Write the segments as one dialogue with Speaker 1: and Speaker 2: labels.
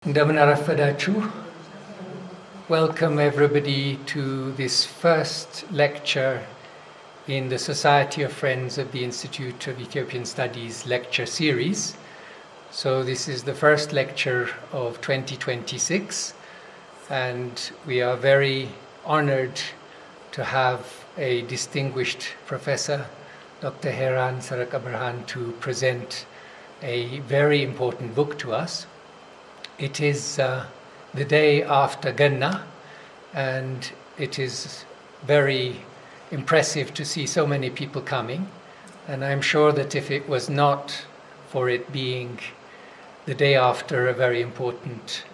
Speaker 1: እንደምን አረፈዳችሁ. Welcome everybody to this first lecture in the Society of Friends of the Institute of Ethiopian Studies lecture series. So this is the first lecture of 2026, and we are very honored to have a distinguished professor, Dr. Heran Sereke-Brhan, to present a very important book to us. It is the day after Ganna, and it is very impressive to see so many people coming. And I'm sure that if it was not for it being the day after a very important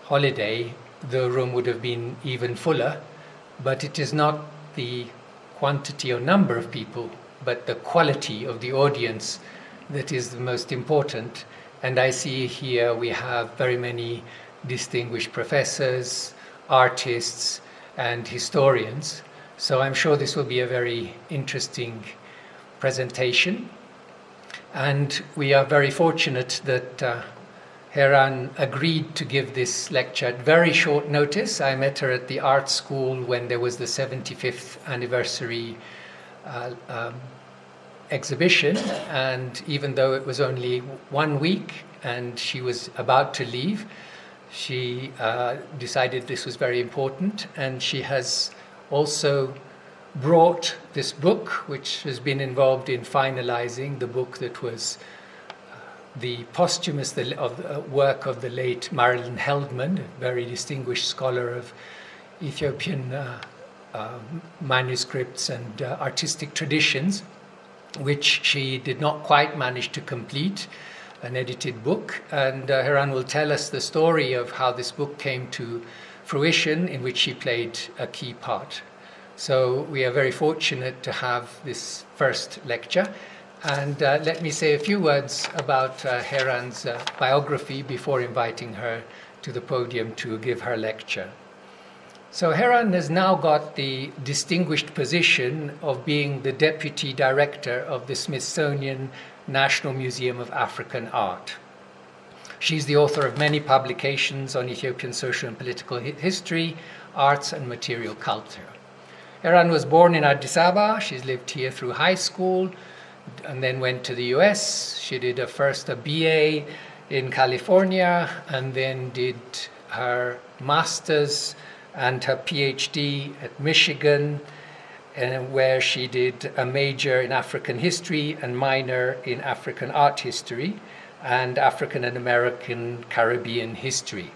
Speaker 1: holiday, the room would have been even fuller. But it is not the quantity or number of people, but the quality of the audience that is the most important. And I see here we have very many distinguished professors, artists, and historians. So I'm sure this will be a very interesting presentation. And we are very fortunate that Heran agreed to give this lecture at very short notice. I met her at the art school when there was the 75th anniversary exhibition, and even though it was only 1 week and she was about to leave, she decided this was very important, and she has also brought this book, which has been involved in finalizing the book that was the posthumous work of the late Marlilyn Heldman, a very distinguished scholar of Ethiopian manuscripts and artistic traditions, which she did not quite manage to complete, an edited book. And Heran will tell us the story of how this book came to fruition, in which she played a key part. So we are very fortunate to have this first lecture. And let me say a few words about Heran's biography before inviting her to the podium to give her lecture. So Heran has now got the distinguished position of being the Deputy Director of the Smithsonian National Museum of African Art. She's the author of many publications on Ethiopian social and political history, arts, and material culture. Heran was born in Addis Ababa. She's lived here through high school and then went to the US. She did first a BA in California and then did her master's and her PhD at Michigan, where she did a major in African history and minor in African art history and African and American Caribbean history.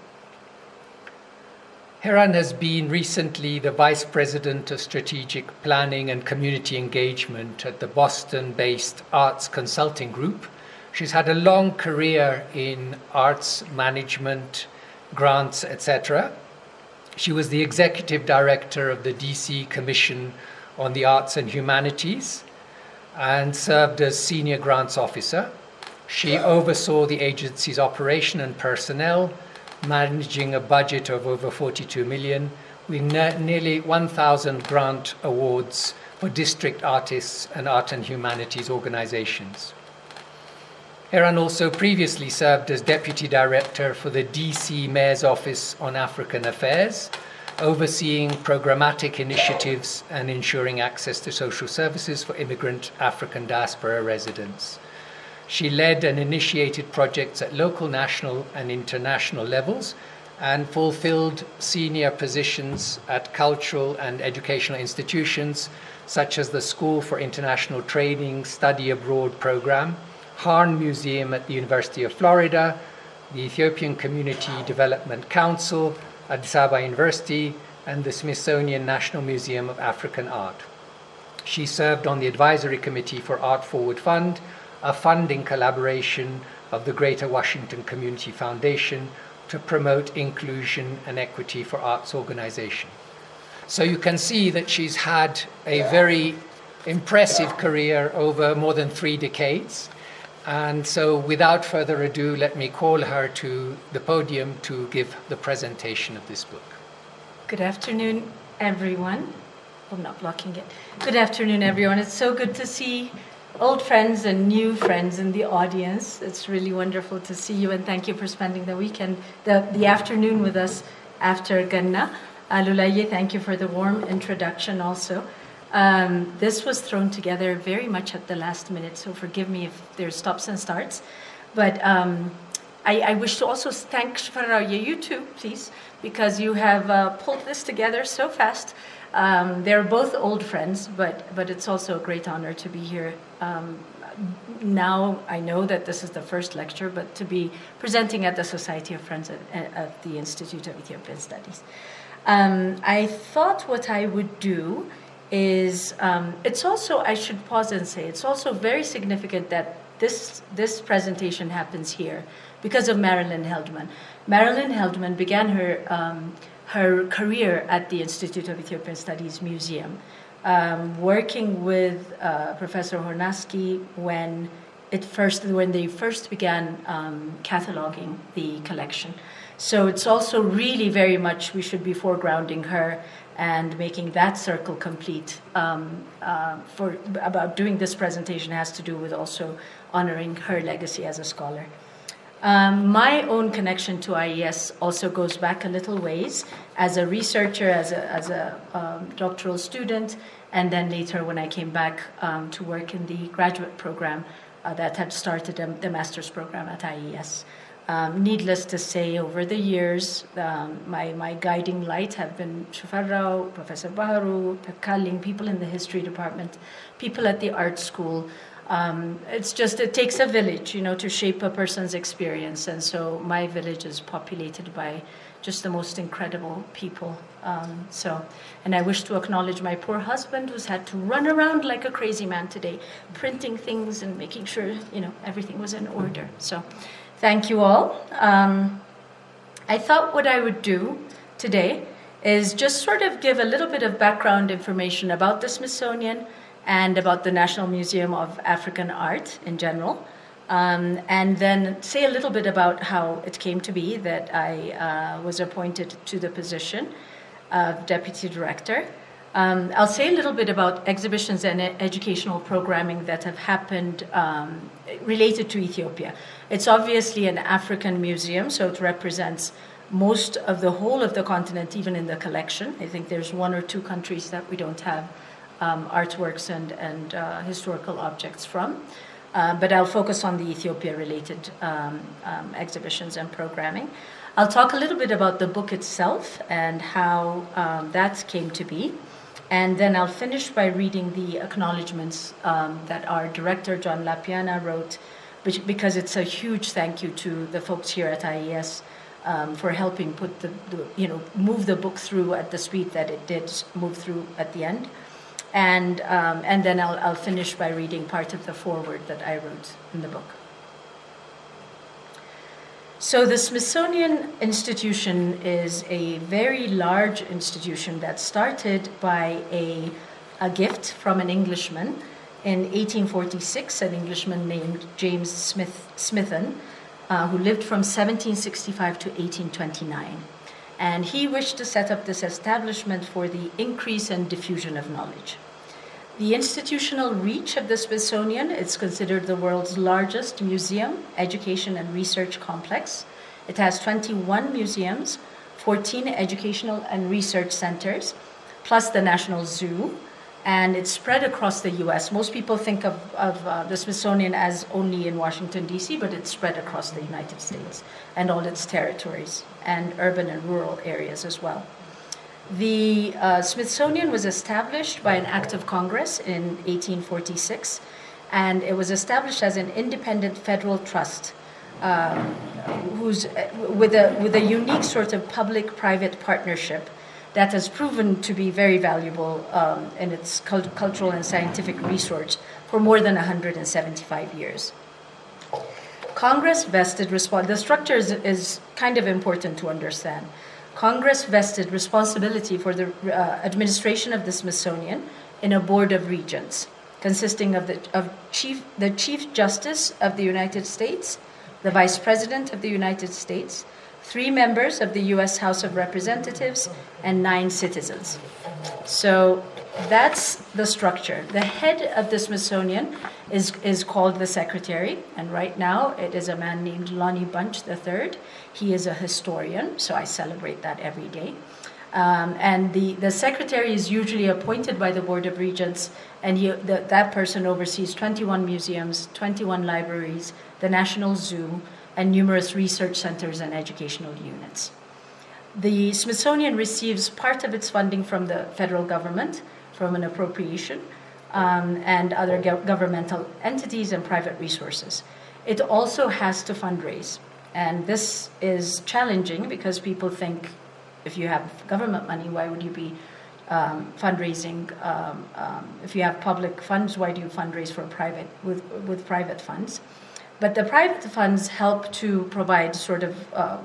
Speaker 1: Heran has been recently the Vice President of Strategic Planning and Community Engagement at the Boston-based Arts Consulting Group. She's had a long career in arts management, grants, etc. She was the executive director of the DC Commission on the Arts and Humanities and served as senior grants officer. She oversaw the agency's operation and personnel, managing a budget of over 42 million, with nearly 1,000 grant awards for district artists and art and humanities organizations. Heran also previously served as Deputy Director for the DC Mayor's Office on African Affairs, overseeing programmatic initiatives and ensuring access to social services for immigrant African diaspora residents. She led and initiated projects at local, national, and international levels and fulfilled senior positions at cultural and educational institutions such as the School for International Training Study Abroad program, Heran Museum at the University of Florida, the Ethiopian Community Development Council, Addis Ababa University, and the Smithsonian National Museum of African Art. She served on the Advisory Committee for Art Forward Fund, a funding collaboration of the Greater Washington Community Foundation to promote inclusion and equity for arts organization. So you can see that she's had a very impressive career over more than 3 decades. And so without further ado, let me call her to the podium to give the presentation of this book.
Speaker 2: Good afternoon, everyone. I'm not blocking it. Good afternoon, everyone. It's so good to see old friends and new friends in the audience. It's really wonderful to see you, and thank you for spending the weekend, the afternoon with us after Ganna. Lulaye, thank you for the warm introduction also. This was thrown together very much at the last minute, so forgive me if there's stops and starts. But I wish to also thank Shfaraya, you too, please, because you have pulled this together so fast. They're both old friends, but it's also a great honor to be here. Now I know that this is the first lecture, but to be presenting at the Society of Friends at the Institute of Ethiopian Studies. I thought what I would do is, it's also, I should pause and say, it's also very significant that this presentation happens here because of Marlilyn Heldman. Marlilyn Heldman began her career at the Institute of Ethiopian Studies Museum, working with Professor Hornaski when they first began cataloging the collection. So it's also really very much we should be foregrounding her and making that circle complete. About doing this presentation has to do with also honoring her legacy as a scholar. My own connection to IES also goes back a little ways as a researcher, as a doctoral student, and then later when I came back to work in the graduate program that had started the master's program at IES. Needless to say, over the years, my guiding light have been Shufarrao, Professor Baharu, Pekaling, people in the history department, people at the art school. It takes a village, to shape a person's experience. And so my village is populated by just the most incredible people. And I wish to acknowledge my poor husband who's had to run around like a crazy man today, printing things and making sure, everything was in order. So thank you all. I thought what I would do today is just sort of give a little bit of background information about the Smithsonian and about the National Museum of African Art in general, and then say a little bit about how it came to be that I was appointed to the position of Deputy Director. I'll say a little bit about exhibitions and educational programming that have happened related to Ethiopia. It's obviously an African museum, so it represents most of the whole of the continent, even in the collection. I think there's one or two countries that we don't have artworks and historical objects from. But I'll focus on the Ethiopia-related exhibitions and programming. I'll talk a little bit about the book itself and how that came to be. And then I'll finish by reading the acknowledgements that our director, John Lapiana, wrote, because it's a huge thank you to the folks here at IES for helping put move the book through at the speed that it did move through at the end. And then I'll finish by reading part of the foreword that I wrote in the book. So the Smithsonian Institution is a very large institution that started by a gift from an Englishman in 1846, an Englishman named James Smithan, who lived from 1765 to 1829. And he wished to set up this establishment for the increase and diffusion of knowledge. The institutional reach of the Smithsonian is considered the world's largest museum, education, and research complex. It has 21 museums, 14 educational and research centers, plus the National Zoo, and it's spread across the U.S. Most people think of the Smithsonian as only in Washington, D.C., but it's spread across the United States and all its territories, and urban and rural areas as well. The Smithsonian was established by an act of Congress in 1846, and it was established as an independent federal trust with a unique sort of public-private partnership that has proven to be very valuable in its cultural and scientific research for more than 175 years. Congress vested the structure is kind of important to understand. Congress vested responsibility for the administration of the Smithsonian in a board of regents, consisting of the Chief Justice of the United States, the Vice President of the United States, 3 members of the U.S. House of Representatives, and 9 citizens. So that's the structure. The head of the Smithsonian is called the secretary. And right now it is a man named Lonnie Bunch III. He is a historian, so I celebrate that every day. And the secretary is usually appointed by the Board of Regents, and that person oversees 21 museums, 21 libraries, the National Zoo, and numerous research centers and educational units. The Smithsonian receives part of its funding from the federal government, from an appropriation, and other governmental entities and private resources. It also has to fundraise, and this is challenging because people think, if you have government money, why would you be fundraising? If you have public funds, why do you fundraise for with private funds? But the private funds help to provide sort of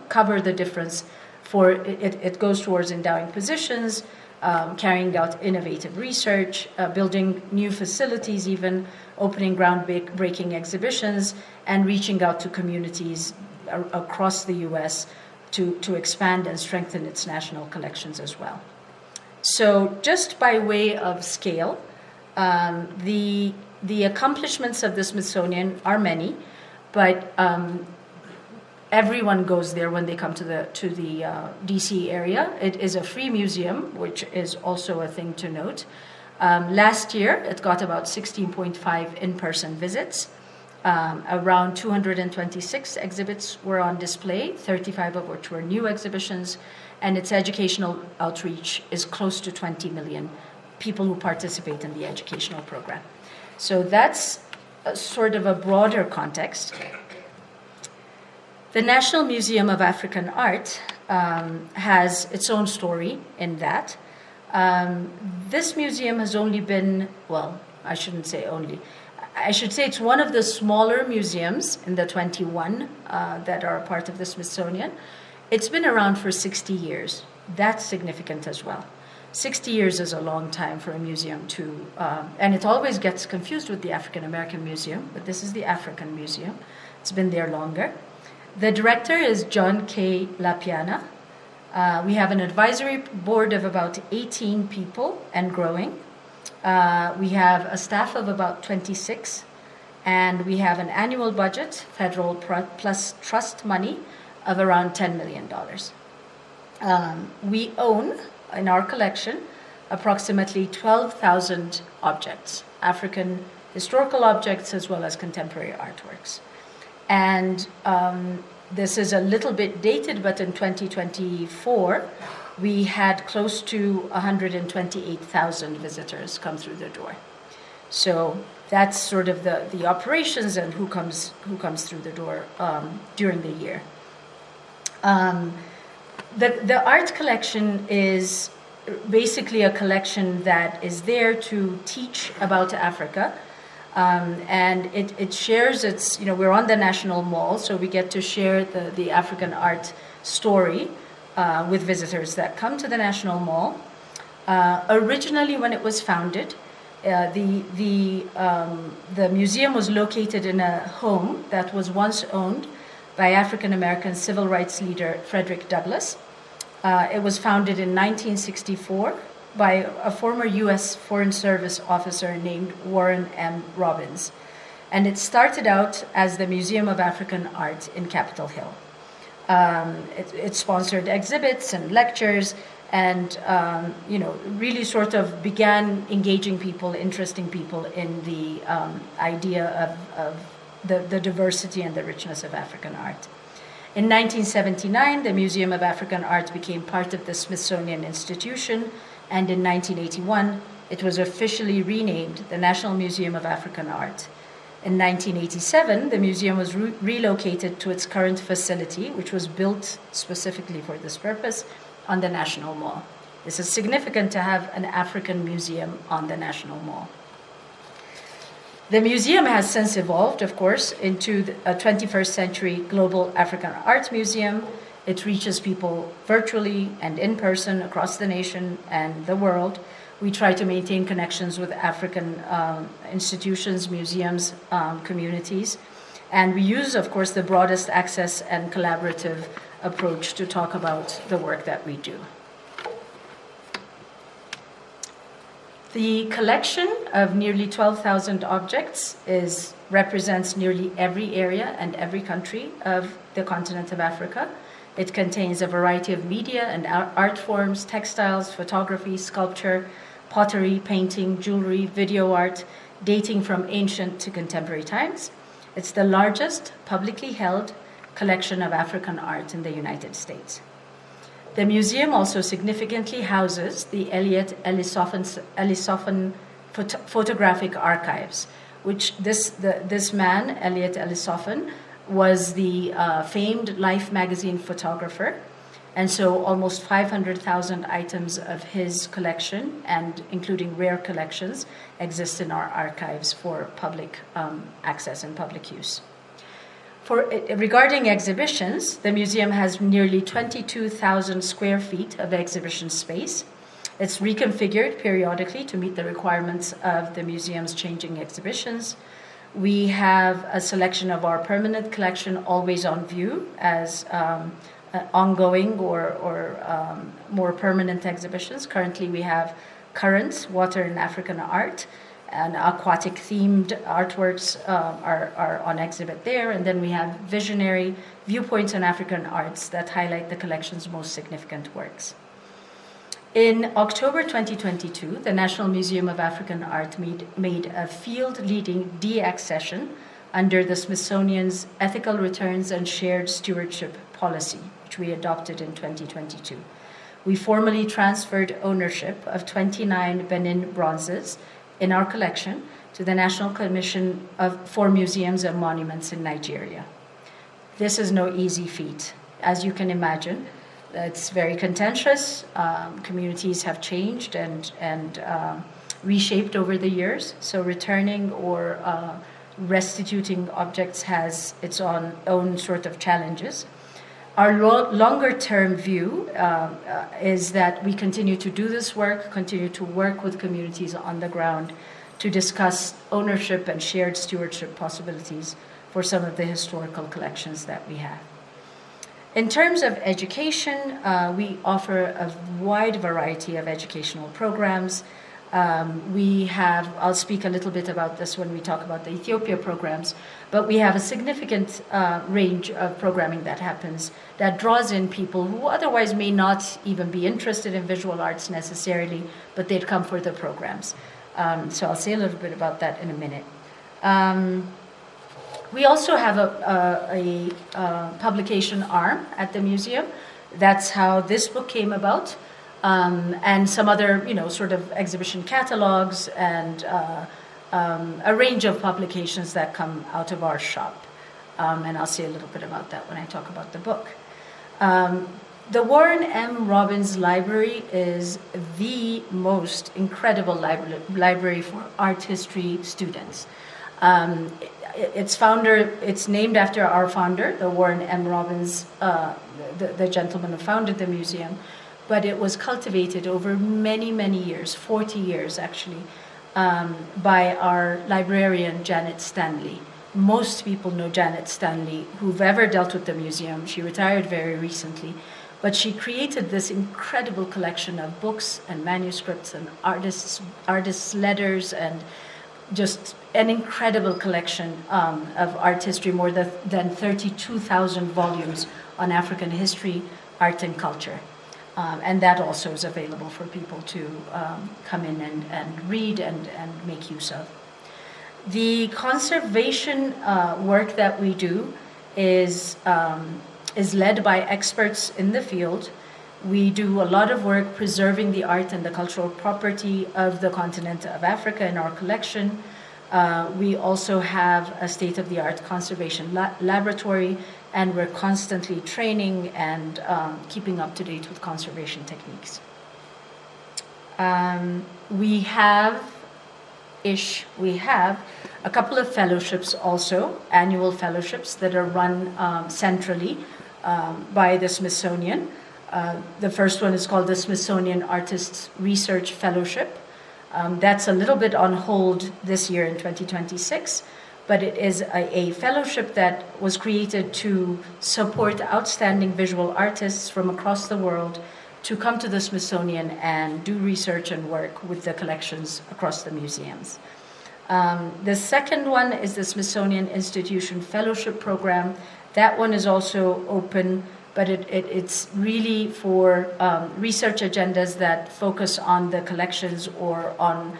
Speaker 2: cover the difference. For it goes towards endowing positions, carrying out innovative research, building new facilities, even opening groundbreaking exhibitions, and reaching out to communities across the U.S. to expand and strengthen its national collections as well. So just by way of scale, the accomplishments of the Smithsonian are many, but everyone goes there when they come to the DC area. It is a free museum, which is also a thing to note. Last year, it got about 16.5 in-person visits. Around 226 exhibits were on display, 35 of which were new exhibitions, and its educational outreach is close to 20 million people who participate in the educational program. So that's sort of a broader context. The National Museum of African Art has its own story in that. This museum has only been, well, I shouldn't say only, I should say it's one of the smaller museums in the 21 that are a part of the Smithsonian. It's been around for 60 years. That's significant as well. 60 years is a long time for a museum to, and it always gets confused with the African American Museum, but this is the African Museum. It's been there longer. The director is John K. LaPiana. We have an advisory board of about 18 people and growing. We have a staff of about 26, and we have an annual budget, federal plus trust money, of around $10 million. We own, in our collection, approximately 12,000 objects, African historical objects as well as contemporary artworks. And this is a little bit dated, but in 2024, we had close to 128,000 visitors come through the door. So that's sort of the operations and who comes through the door during the year. The art collection is basically a collection that is there to teach about Africa. And it shares its, we're on the National Mall, so we get to share the African art story with visitors that come to the National Mall. Originally, when it was founded, the museum was located in a home that was once owned by African American civil rights leader Frederick Douglass. It was founded in 1964 by a former U.S. Foreign Service officer named Warren M. Robbins. And it started out as the Museum of African Art in Capitol Hill. It sponsored exhibits and lectures and, really sort of began engaging people, interesting people in the idea of the diversity and the richness of African art. In 1979, the Museum of African Art became part of the Smithsonian Institution, and in 1981, it was officially renamed the National Museum of African Art. In 1987, the museum was relocated to its current facility, which was built specifically for this purpose, on the National Mall. This is significant to have an African museum on the National Mall. The museum has since evolved, of course, into a 21st century global African art museum. It reaches people virtually and in person across the nation and the world. We try to maintain connections with African institutions, museums, communities. And we use, of course, the broadest access and collaborative approach to talk about the work that we do. The collection of nearly 12,000 objects represents nearly every area and every country of the continent of Africa. It contains a variety of media and art forms, textiles, photography, sculpture, pottery, painting, jewelry, video art, dating from ancient to contemporary times. It's the largest publicly held collection of African art in the United States. The museum also significantly houses the Elliott Ellisophan photographic archives, which this man, Elliott Ellisophan, was the famed Life magazine photographer, and so almost 500,000 items of his collection, and including rare collections, exist in our archives for public access and public use. Regarding exhibitions, the museum has nearly 22,000 square feet of exhibition space. It's reconfigured periodically to meet the requirements of the museum's changing exhibitions. We have a selection of our permanent collection always on view as ongoing or more permanent exhibitions. Currently, we have Currents, Water and African Art, and aquatic themed artworks are on exhibit there. And then we have Visionary Viewpoints on African Arts that highlight the collection's most significant works. In October 2022, the National Museum of African Art made a field-leading deaccession under the Smithsonian's Ethical Returns and Shared Stewardship Policy, which we adopted in 2022. We formally transferred ownership of 29 Benin bronzes in our collection to the National Commission for Museums and Monuments in Nigeria. This is no easy feat. As you can imagine, it's very contentious. Communities have changed and reshaped over the years, so returning or restituting objects has its own sort of challenges. Our longer-term view is that we continue to do this work, continue to work with communities on the ground to discuss ownership and shared stewardship possibilities for some of the historical collections that we have. In terms of education, we offer a wide variety of educational programs. I'll speak a little bit about this when we talk about the Ethiopia programs, but we have a significant range of programming that happens that draws in people who otherwise may not even be interested in visual arts necessarily, but they'd come for the programs. So I'll say a little bit about that in a minute. We also have a publication arm at the museum. That's how this book came about. And some other, sort of exhibition catalogs and a range of publications that come out of our shop. And I'll say a little bit about that when I talk about the book. The Warren M. Robbins Library is the most incredible library for art history students. It's named after our founder, the Warren M. Robbins, the gentleman who founded the museum. But it was cultivated over many, many years, 40 years actually, by our librarian, Janet Stanley. Most people know Janet Stanley who've ever dealt with the museum. She retired very recently, but she created this incredible collection of books and manuscripts and artists' letters, and just an incredible collection of art history, more than 32,000 volumes on African history, art, and culture. And that also is available for people to come in and read and make use of. The conservation work that we do is led by experts in the field. We do a lot of work preserving the art and the cultural property of the continent of Africa in our collection. We also have a state-of-the-art conservation laboratory, and we're constantly training and keeping up to date with conservation techniques. We have a couple of fellowships also, annual fellowships that are run centrally by the Smithsonian. The first one is called the Smithsonian Artists Research Fellowship. That's a little bit on hold this year in 2026, but it is a fellowship that was created to support outstanding visual artists from across the world to come to the Smithsonian and do research and work with the collections across the museums. The second one is the Smithsonian Institution Fellowship Program. That one is also open, but it's really for research agendas that focus on the collections or on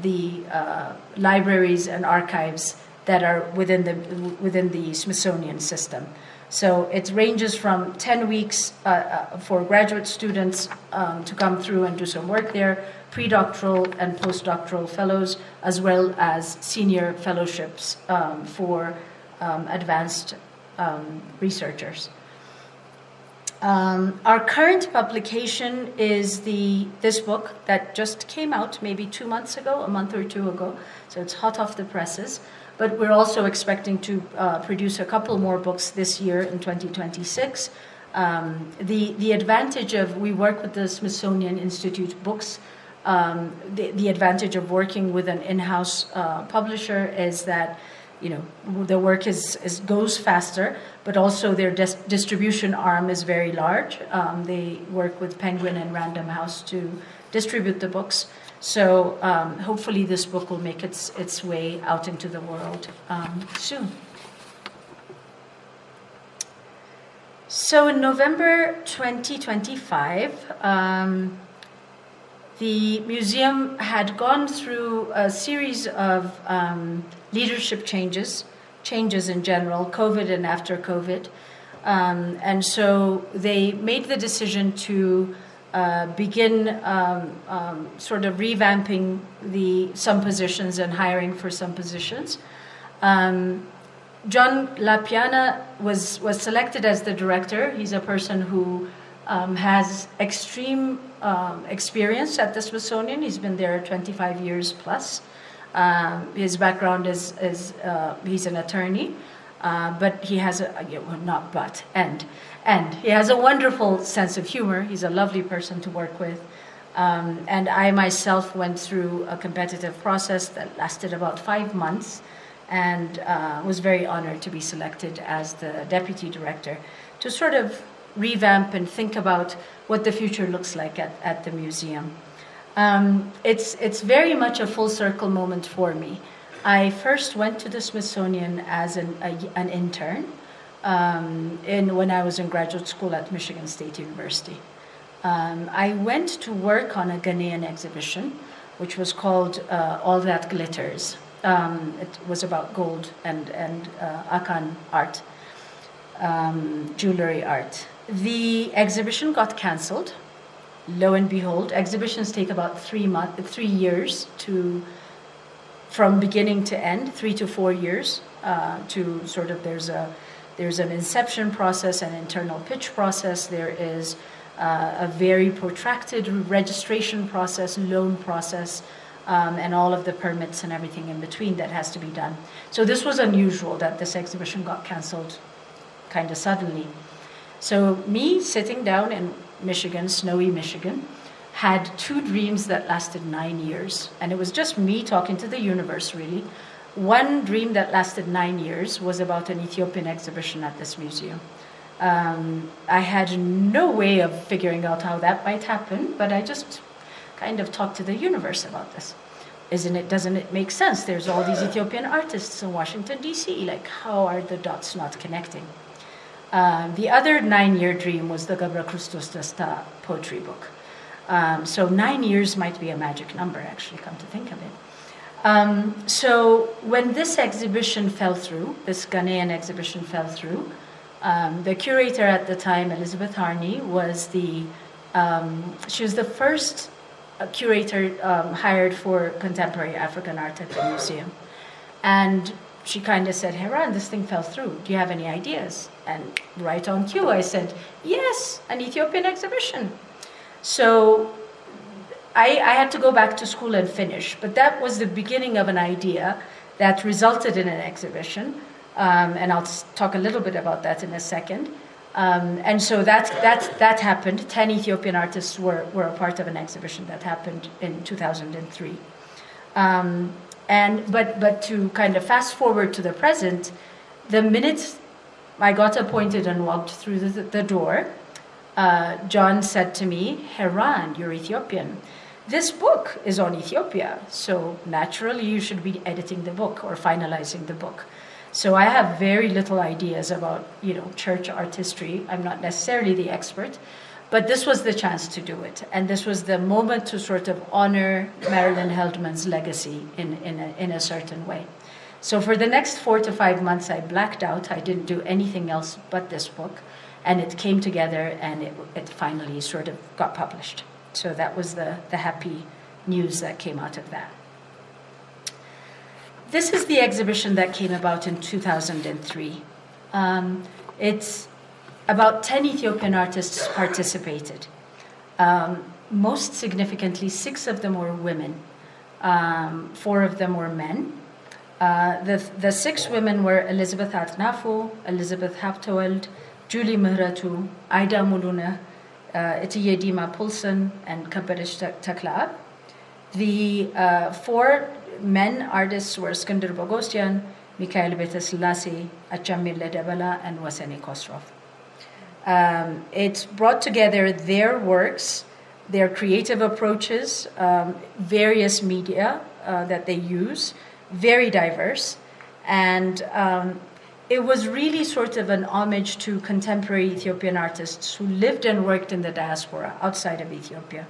Speaker 2: the libraries and archives that are within the Smithsonian system. So it ranges from 10 weeks for graduate students to come through and do some work there, pre-doctoral and postdoctoral fellows, as well as senior fellowships for advanced researchers. Our current publication is this book that just came out maybe 2 months ago, a month or two ago, so it's hot off the presses. But we're also expecting to produce a couple more books this year in 2026. The advantage of, we work with the Smithsonian Institute Books, the advantage of working with an in-house publisher is that, you know, the work goes faster, but also their distribution arm is very large. They work with Penguin and Random House to distribute the books. So hopefully this book will make its way out into the world soon. So in November 2025, the museum had gone through a series of leadership changes in general, COVID and after COVID. And so they made the decision to begin sort of revamping some positions and hiring for some positions. John Lapiana was selected as the director. He's a person who has extreme experience at the Smithsonian. He's been there 25 years plus. His background is he's an attorney, but he has and he has a wonderful sense of humor. He's a lovely person to work with. And I myself went through a competitive process that lasted about 5 months and was very honored to be selected as the deputy director to sort of revamp and think about what the future looks like at the museum. It's very much a full circle moment for me. I first went to the Smithsonian as an intern when I was in graduate school at Michigan State University. I went to work on a Ghanaian exhibition, which was called All That Glitters. It was about gold and Akan art, jewelry art. The exhibition got canceled. Lo and behold, exhibitions take about 3 years from beginning to end, 3 to 4 years to sort of there's an inception process, an internal pitch process. There is a very protracted registration process, loan process, and all of the permits and everything in between that has to be done. So this was unusual that this exhibition got canceled kind of suddenly. So me sitting down in Michigan, snowy Michigan, had 2 dreams that lasted 9 years. And it was just me talking to the universe, really. One dream that lasted 9 years was about an Ethiopian exhibition at this museum. I had no way of figuring out how that might happen, but I just kind of talked to the universe about this. Doesn't it make sense? There's all these Ethiopian artists in Washington, D.C. Like, how are the dots not connecting? The other 9-year dream was the Gabra Christos Dasta poetry book. So 9 years might be a magic number, actually, come to think of it. So when this exhibition fell through, this Ghanaian exhibition fell through, the curator at the time, Elizabeth Harney, she was the first curator hired for contemporary African art at the museum. And she kind of said, Heran, this thing fell through. Do you have any ideas? And right on cue, I said, yes, an Ethiopian exhibition. So I had to go back to school and finish. But that was the beginning of an idea that resulted in an exhibition. And I'll talk a little bit about that in a second. And so that happened. 10 Ethiopian artists were a part of an exhibition that happened in 2003. But to kind of fast forward to the present, the minute I got appointed and walked through the door, John said to me, Heran, you're Ethiopian. This book is on Ethiopia, so naturally you should be editing the book or finalizing the book. So I have very little ideas about, church artistry. I'm not necessarily the expert, but this was the chance to do it. And this was the moment to sort of honor Marlilyn Heldman's legacy in a certain way. So for the next 4 to 5 months, I blacked out. I didn't do anything else but this book. And it came together, and it finally sort of got published. So that was the happy news that came out of that. This is the exhibition that came about in 2003. It's about 10 Ethiopian artists participated. Most significantly, 6 of them were women. 4 of them were men. The 6 women were Elizabeth Atnafu, Elizabeth Haptoweld, Julie Mihretu, Aida Muluna, Etiyedima Pulson, and Kabaresh Takla. The 4 men artists were Skender Bogosian, Mikhail Beteslasi, Achamil Ledebala, and Waseni Khosrov. It brought together their works, their creative approaches, various media that they use, very diverse, and it was really sort of an homage to contemporary Ethiopian artists who lived and worked in the diaspora outside of Ethiopia.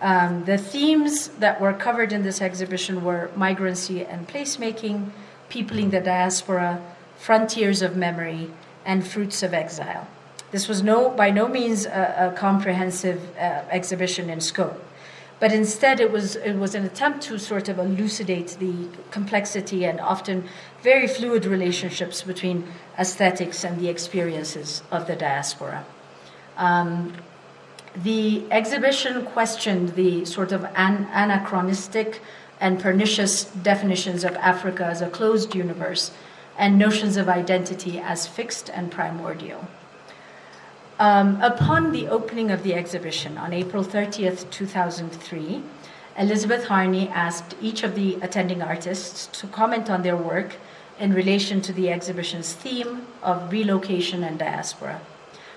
Speaker 2: The themes that were covered in this exhibition were migrancy and placemaking, peopling the diaspora, frontiers of memory, and fruits of exile. This was by no means a comprehensive exhibition in scope, but instead it was an attempt to sort of elucidate the complexity and often very fluid relationships between aesthetics and the experiences of the diaspora. The exhibition questioned the sort of anachronistic and pernicious definitions of Africa as a closed universe and notions of identity as fixed and primordial. Upon the opening of the exhibition on April 30th, 2003, Elizabeth Harney asked each of the attending artists to comment on their work in relation to the exhibition's theme of relocation and diaspora.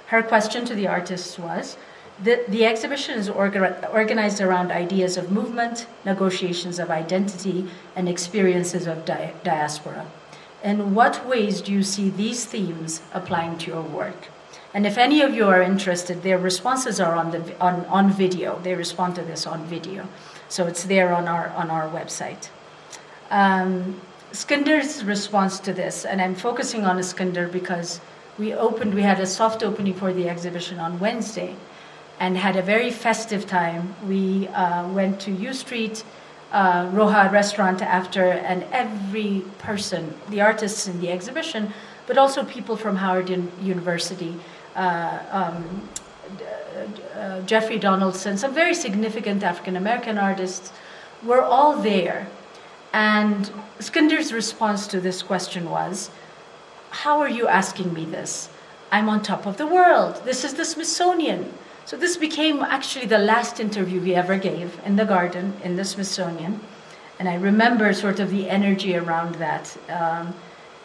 Speaker 2: Her question to the artists was, the exhibition is organized around ideas of movement, negotiations of identity, and experiences of diaspora. In what ways do you see these themes applying to your work? And if any of you are interested, their responses are on video. They respond to this on video, so it's there on our website. Skinder's response to this, and I'm focusing on Skinder because we had a soft opening for the exhibition on Wednesday, and had a very festive time. We went to U Street, Roha restaurant after, and every person, the artists in the exhibition, but also people from Howard University, Jeffrey Donaldson, some very significant African-American artists, were all there. And Skinder's response to this question was, how are you asking me this? I'm on top of the world. This is the Smithsonian. So this became actually the last interview he ever gave in the garden, in the Smithsonian. And I remember sort of the energy around that,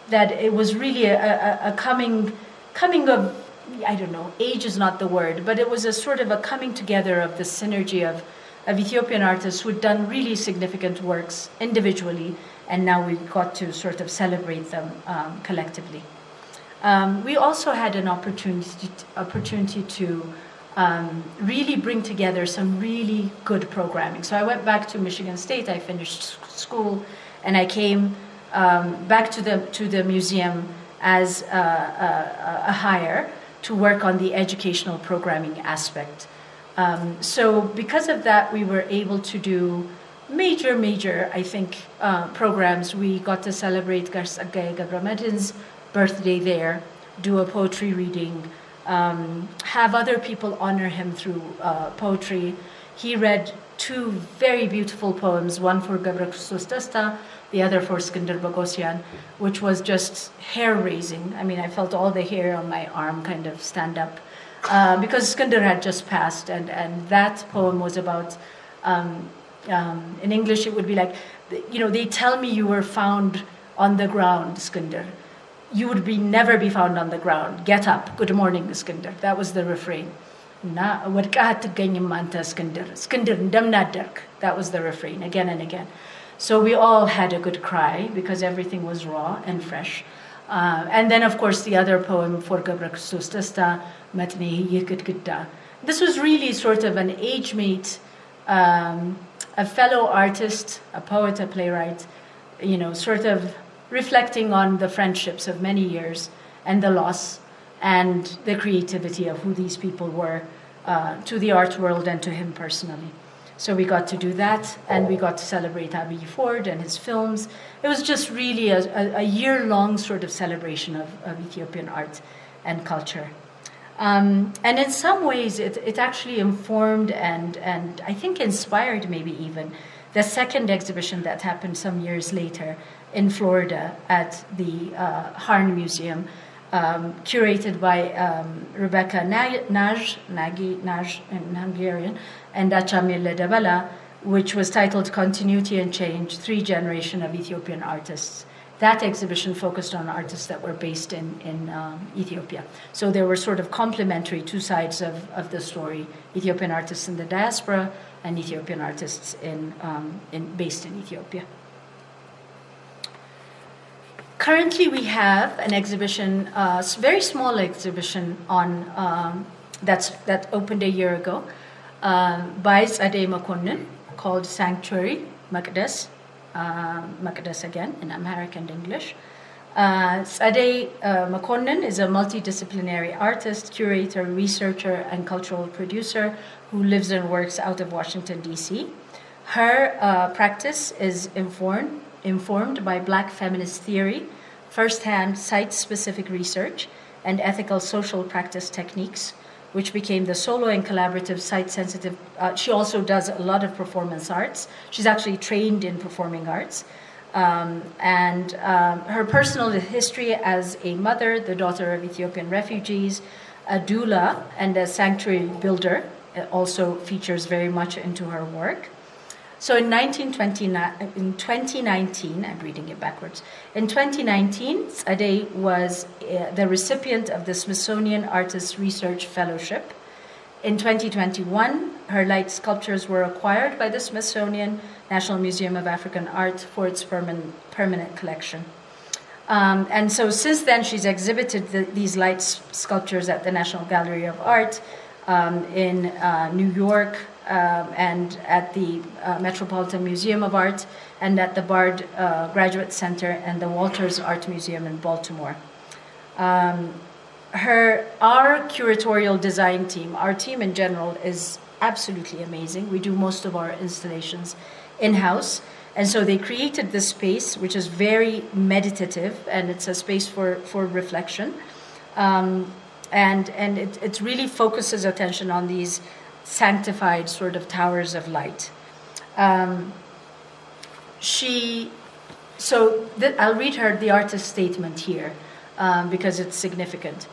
Speaker 2: that it was really a coming of, I don't know, age is not the word, but it was a sort of a coming together of the synergy of Ethiopian artists who had done really significant works individually, and now we got to sort of celebrate them collectively. We also had an opportunity to really bring together some really good programming. So I went back to Michigan State, I finished school, and I came back to the museum as a hire to work on the educational programming aspect. So because of that, we were able to do major, I think, programs. We got to celebrate Garsagay Gabramedin's birthday there, do a poetry reading, have other people honor him through poetry. He read 2 very beautiful poems, one for Gabra Christos Desta, the other for Skender Bogosian, which was just hair-raising. I mean, I felt all the hair on my arm kind of stand up, because Skender had just passed, and that poem was about, in English it would be like, they tell me you were found on the ground, Skender. You would never be found on the ground. Get up. Good morning, Skender. That was the refrain. That was the refrain again and again. So we all had a good cry because everything was raw and fresh. And then, of course, the other poem, For ገብረ ክርስቶስ ደስታ መጥኔህ ይህ ግድግዳ. This was really sort of an age mate, a fellow artist, a poet, a playwright, sort of reflecting on the friendships of many years and the loss and the creativity of who these people were to the art world and to him personally. So we got to do that, and we got to celebrate Abiy Ford and his films. It was just really a year-long sort of celebration of Ethiopian art and culture. And in some ways, it actually informed and I think inspired maybe even the second exhibition that happened some years later in Florida at the Heran Museum, curated by Rebecca Nagy in Hungarian, and Achamile Debala, which was titled Continuity and Change, 3 Generations of Ethiopian Artists. That exhibition focused on artists that were based in Ethiopia. So there were sort of complementary 2 sides of the story, Ethiopian artists in the diaspora and Ethiopian artists based in Ethiopia. Currently, we have an exhibition, a very small exhibition that opened a year ago by Tzadei Mekonnen called Sanctuary, Maqdes, Maqdes again in Amharic and English. Tzadei Mekonnen is a multidisciplinary artist, curator, researcher, and cultural producer who lives and works out of Washington, D.C. Her practice is informed by Black feminist theory, first-hand site-specific research, and ethical social practice techniques, which became the solo and collaborative site-sensitive. She also does a lot of performance arts. She's actually trained in performing arts. And her personal history as a mother, the daughter of Ethiopian refugees, a doula, and a sanctuary builder also features very much into her work. So in 2019, I'm reading it backwards. In 2019, Tzadei was the recipient of the Smithsonian Artists Research Fellowship. In 2021, her light sculptures were acquired by the Smithsonian National Museum of African Art for its permanent collection. And so since then, she's exhibited these light sculptures at the National Gallery of Art in New York, and at the Metropolitan Museum of Art, and at the Bard Graduate Center and the Walters Art Museum in Baltimore. Our curatorial design team, our team in general, is absolutely amazing. We do most of our installations in-house, and so they created this space, which is very meditative, and it's a space for reflection, and it really focuses attention on these sanctified sort of towers of light. I'll read the artist's statement here because it's significant.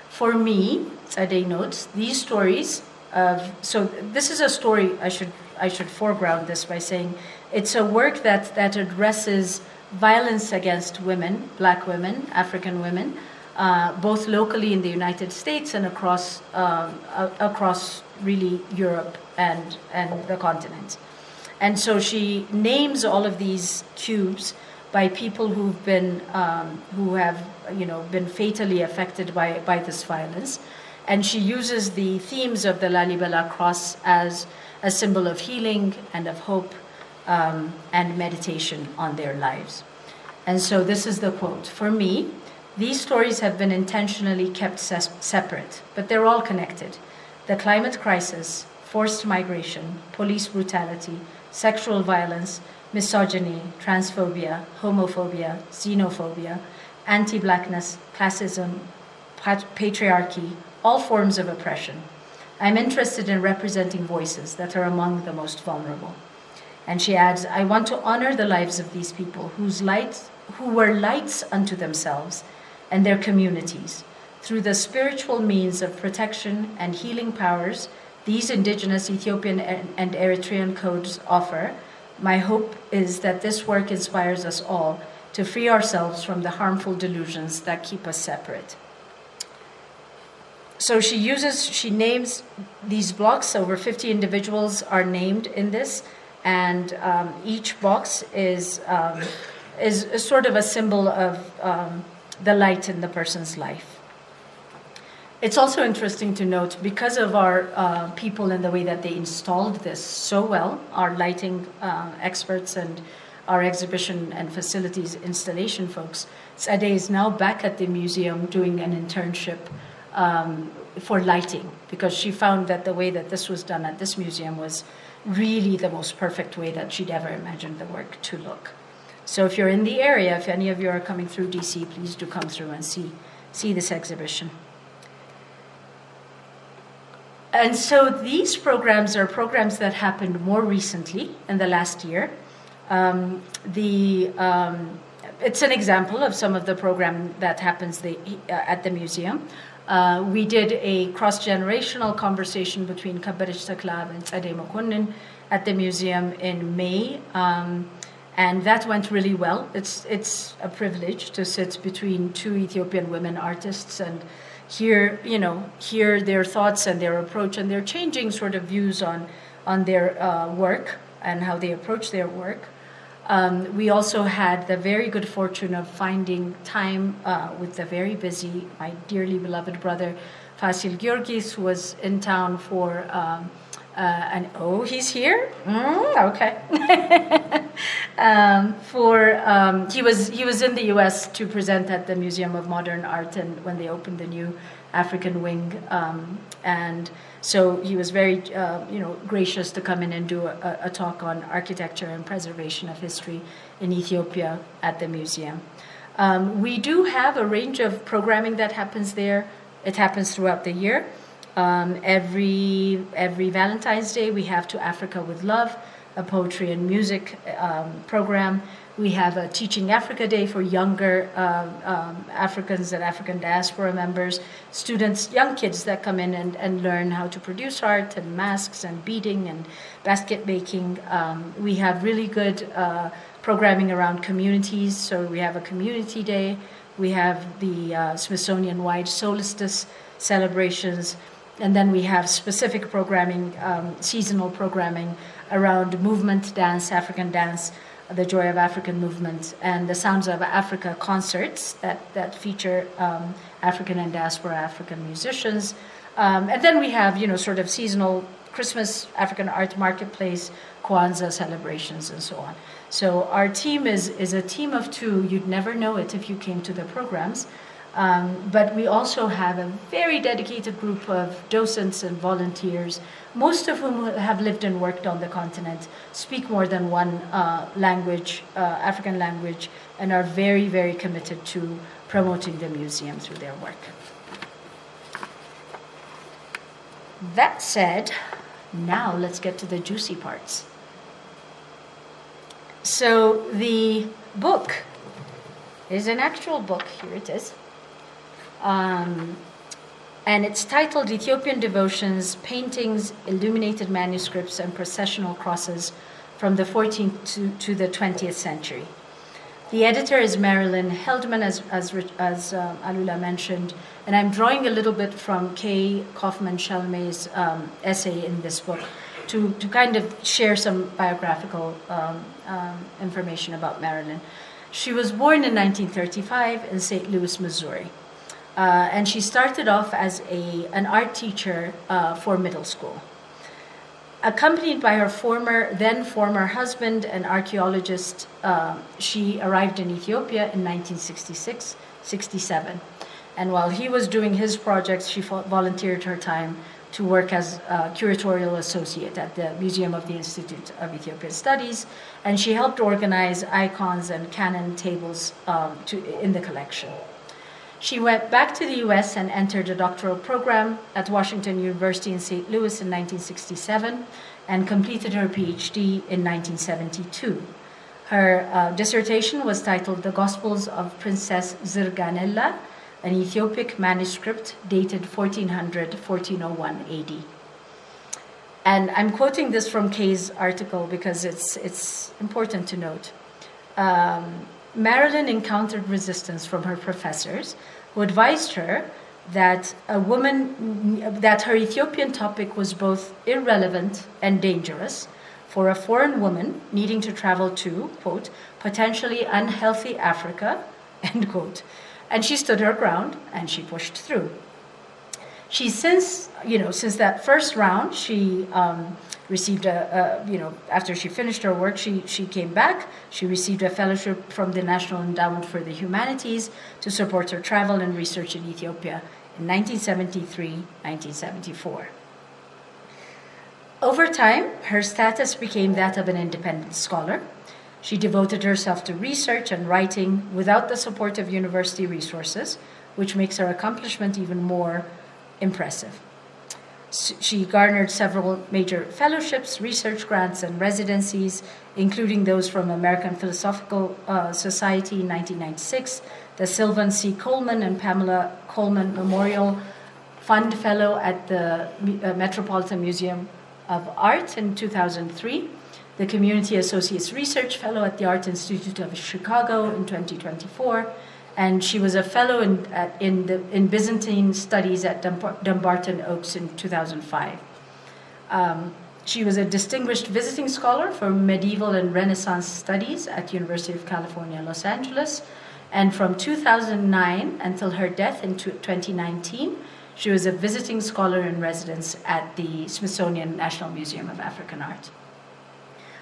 Speaker 2: For me, Tzadei notes, these stories this is a story, I should foreground this by saying it's a work that addresses violence against women, Black women, African women, both locally in the United States and across really Europe and the continent. And so she names all of these cubes by people who have been fatally affected by this violence. And she uses the themes of the Lalibela cross as a symbol of healing and of hope and meditation on their lives. And so this is the quote. For me, these stories have been intentionally kept separate, but they're all connected. The climate crisis, forced migration, police brutality, sexual violence, misogyny, transphobia, homophobia, xenophobia, anti-Blackness, classism, patriarchy, all forms of oppression. I'm interested in representing voices that are among the most vulnerable. And she adds, I want to honor the lives of these people who were lights unto themselves and their communities. Through the spiritual means of protection and healing powers these indigenous Ethiopian and Eritrean codes offer, my hope is that this work inspires us all to free ourselves from the harmful delusions that keep us separate. So she names these blocks. Over 50 individuals are named in this, and each box is sort of a symbol of the light in the person's life. It's also interesting to note, because of our people and the way that they installed this so well, our lighting experts and our exhibition and facilities installation folks, Sade is now back at the museum doing an internship for lighting, because she found that the way that this was done at this museum was really the most perfect way that she'd ever imagined the work to look. So if you're in the area, if any of you are coming through DC, please do come through and see this exhibition. And so these programs are programs that happened more recently in the last year. It's an example of some of the program that happens at the museum. We did a cross-generational conversation between Kabir Istiklal and Sade Mokunnin at the museum in May, and that went really well. It's a privilege to sit between two Ethiopian women artists and hear their thoughts and their approach and their changing sort of views on their work and how they approach their work. We also had the very good fortune of finding time with the very busy, my dearly beloved brother, Fasil Georgis, who was in town for, he's here? Okay. He was in the U.S. to present at the Museum of Modern Art and when they opened the new African wing, and so he was very, gracious to come in and do a talk on architecture and preservation of history in Ethiopia at the museum. We do have a range of programming that happens there. It happens throughout the year. Every Valentine's Day, we have To Africa with Love, a poetry and music program. We have a Teaching Africa Day for younger Africans and African diaspora members, students, young kids that come in and learn how to produce art and masks and beading and basket making. We have really good programming around communities. So we have a community day. We have the Smithsonian-wide solstice celebrations. And then we have specific programming, seasonal programming around movement dance, African dance, the Joy of African movement, and the Sounds of Africa concerts that feature African and diaspora African musicians. And then we have, sort of seasonal Christmas, African art marketplace, Kwanzaa celebrations, and so on. So our team is a team of two. You'd never know it if you came to the programs. But we also have a very dedicated group of docents and volunteers, most of whom have lived and worked on the continent, speak more than one language, African language, and are very, very committed to promoting the museum through their work. That said, now let's get to the juicy parts. So the book is an actual book. Here it is. And it's titled Ethiopian Devotions, Paintings, Illuminated Manuscripts, and Processional Crosses from the 14th to the 20th Century. The editor is Marlilyn Heldman, as Alula mentioned, and I'm drawing a little bit from Kay Kaufman-Shalmay's essay in this book to kind of share some biographical information about Marlilyn. She was born in 1935 in St. Louis, Missouri. And she started off as an art teacher for middle school. Accompanied by her then former husband, an archaeologist, she arrived in Ethiopia in 1966-67. And while he was doing his projects, she volunteered her time to work as a curatorial associate at the Museum of the Institute of Ethiopian Studies, and she helped organize icons and canon tables in the collection. She went back to the U.S. and entered a doctoral program at Washington University in St. Louis in 1967 and completed her PhD in 1972. Her dissertation was titled The Gospels of Princess Zirganella, an Ethiopic manuscript dated 1400-1401 AD. And I'm quoting this from Kay's article because it's important to note. Marlilyn encountered resistance from her professors, who advised her that that her Ethiopian topic was both irrelevant and dangerous for a foreign woman needing to travel to, quote, potentially unhealthy Africa, end quote. And she stood her ground and she pushed through. She since that first round, she received after she finished her work, she came back. She received a fellowship from the National Endowment for the Humanities to support her travel and research in Ethiopia in 1973, 1974. Over time, her status became that of an independent scholar. She devoted herself to research and writing without the support of university resources, which makes her accomplishment even more impressive. She garnered several major fellowships, research grants, and residencies, including those from American Philosophical Society in 1996, the Sylvan C. Coleman and Pamela Coleman Memorial Fund Fellow at the Metropolitan Museum of Art in 2003, the Community Associates Research Fellow at the Art Institute of Chicago in 2024, and she was a fellow in Byzantine Studies at Dumbarton Oaks in 2005. She was a distinguished visiting scholar for medieval and Renaissance studies at University of California, Los Angeles, and from 2009 until her death in 2019, she was a visiting scholar in residence at the Smithsonian National Museum of African Art.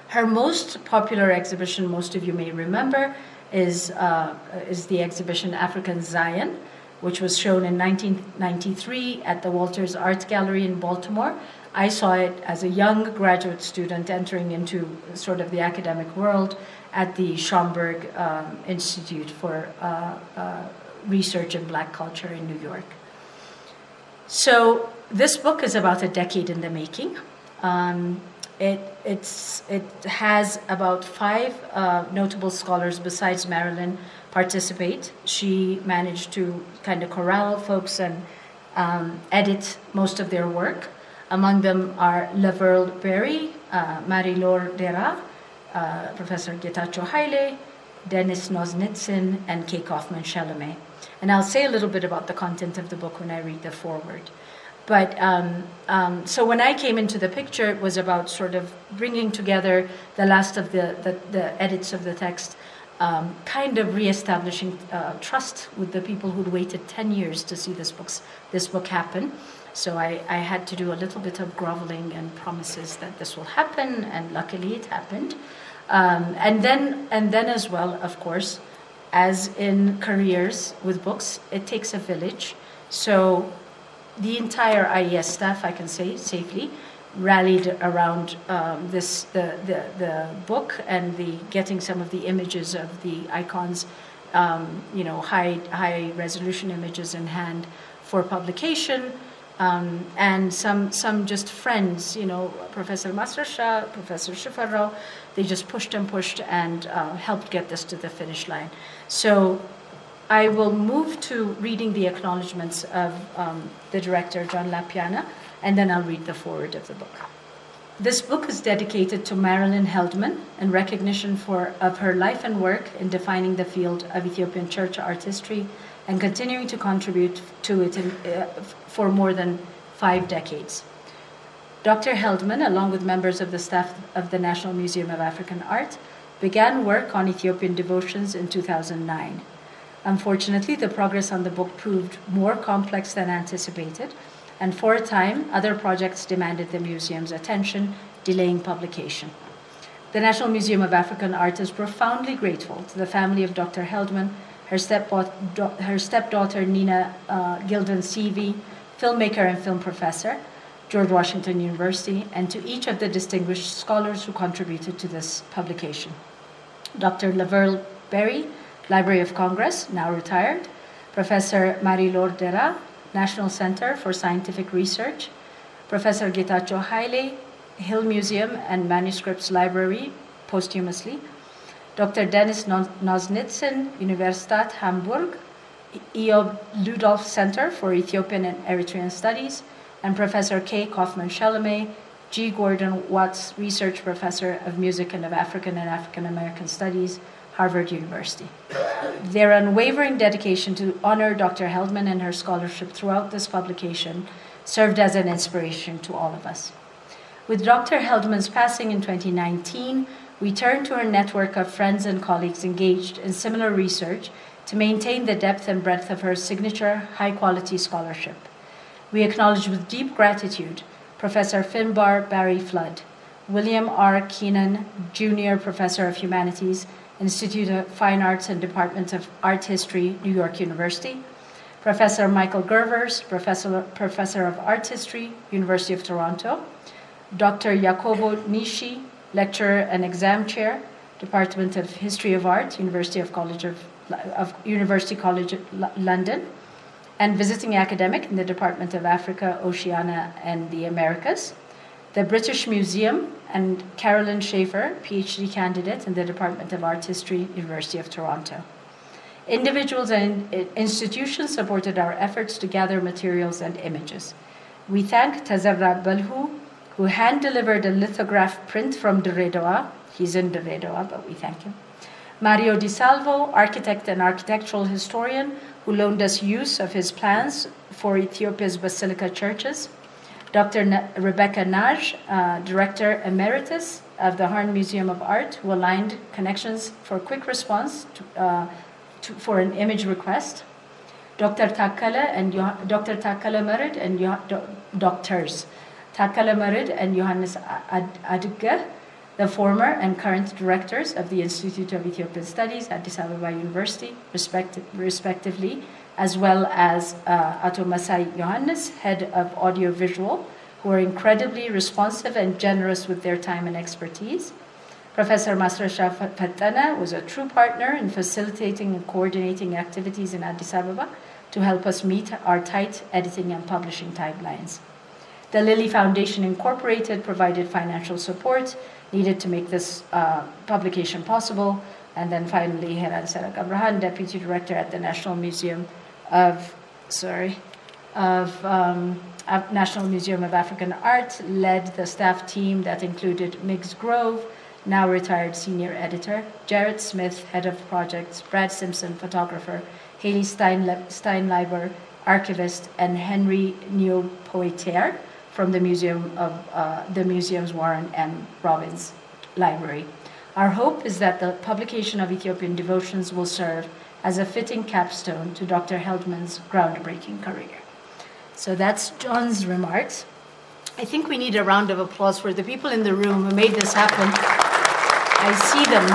Speaker 2: Her most popular exhibition, most of you may remember, is the exhibition African Zion, which was shown in 1993 at the Walters Art Gallery in Baltimore. I saw it as a young graduate student entering into sort of the academic world at the Schomburg Institute for Research in Black Culture in New York. So this book is about a decade in the making. It has about 5 notable scholars besides Marlilyn participate. She managed to kind of corral folks and edit most of their work. Among them are Laverle Berry, Marie-Laure Dera, Professor Getachew Haile, Dennis Noznitsin, and Kay Kaufman-Shelame. And I'll say a little bit about the content of the book when I read the foreword. But so when I came into the picture, it was about sort of bringing together the last of the edits of the text, kind of reestablishing trust with the people who'd waited 10 years to see this book happen. So I had to do a little bit of groveling and promises that this will happen, and luckily it happened. And then as well, of course, as in careers with books, it takes a village. So the entire IES staff, I can say safely, rallied around the book and the getting some of the images of the icons, high resolution images in hand for publication, and some just friends, Professor Masrasha, Professor Shifarao, they just pushed and helped get this to the finish line. So I will move to reading the acknowledgments of the director, John Lapiana, and then I'll read the foreword of the book. This book is dedicated to Marlilyn Heldman in recognition of her life and work in defining the field of Ethiopian church art history and continuing to contribute to it for more than 5 decades. Dr. Heldman, along with members of the staff of the National Museum of African Art, began work on Ethiopian devotions in 2009. Unfortunately, the progress on the book proved more complex than anticipated, and for a time, other projects demanded the museum's attention, delaying publication. The National Museum of African Art is profoundly grateful to the family of Dr. Heldman, her stepdaughter Nina Gilden-Seavey, filmmaker and film professor, George Washington University, and to each of the distinguished scholars who contributed to this publication. Dr. Laverle Berry, Library of Congress, now retired, Professor Marie-Laure Dera, National Center for Scientific Research, Professor Getachew Haile, Hill Museum and Manuscripts Library, posthumously, Dr. Dennis Noznitsin, Universitat Hamburg, Eob Ludolf Center for Ethiopian and Eritrean Studies, and Professor Kay Kaufman-Shelame, G. Gordon Watts Research Professor of Music and of African and African American Studies, Harvard University. Their unwavering dedication to honor Dr. Heldman and her scholarship throughout this publication served as an inspiration to all of us. With Dr. Heldman's passing in 2019, we turn to her network of friends and colleagues engaged in similar research to maintain the depth and breadth of her signature high-quality scholarship. We acknowledge with deep gratitude Professor Finbar Barry Flood, William R. Keenan, Junior Professor of Humanities, Institute of Fine Arts and Department of Art History, New York University, Professor Michael Gervers, Professor of Art History, University of Toronto, Dr. Jacobo Nishi, Lecturer and Exam Chair, Department of History of Art, University College London, and visiting academic in the Department of Africa, Oceania, and the Americas, the British Museum, and Carolyn Schaefer, PhD candidate in the Department of Art History, University of Toronto. Individuals and institutions supported our efforts to gather materials and images. We thank Tazarra Balhu, who hand-delivered a lithograph print from Derredoa. He's in Derredoa, but we thank him. Mario Di Salvo, architect and architectural historian, who loaned us use of his plans for Ethiopia's basilica churches. Dr. Rebecca Naj, Director Emeritus of the Heran Museum of Art, who aligned connections for quick response for an image request. Dr. Takala Merid and Doctors Takala Merid and Johannes Adge, the former and current directors of the Institute of Ethiopian Studies at Addis Ababa University, respectively, as well as Ato Masai Johannes, head of audiovisual, who are incredibly responsive and generous with their time and expertise. Professor Masresha Fatana was a true partner in facilitating and coordinating activities in Addis Ababa to help us meet our tight editing and publishing timelines. The Lilly Foundation Incorporated provided financial support needed to make this publication possible. And then finally, Heran Sereke-Brhan, Deputy Director at the National Museum of National Museum of African Art, led the staff team that included Miggs Grove, now retired senior editor, Jarrett Smith, head of projects, Brad Simpson, photographer, Haley Steinleiber, archivist, and Henry Neopoitier from the museum's Warren M. Robbins Library. Our hope is that the publication of Ethiopian devotions will serve as a fitting capstone to Dr. Heldman's groundbreaking career. So that's John's remarks. I think we need a round of applause for the people in the room who made this happen. I see them.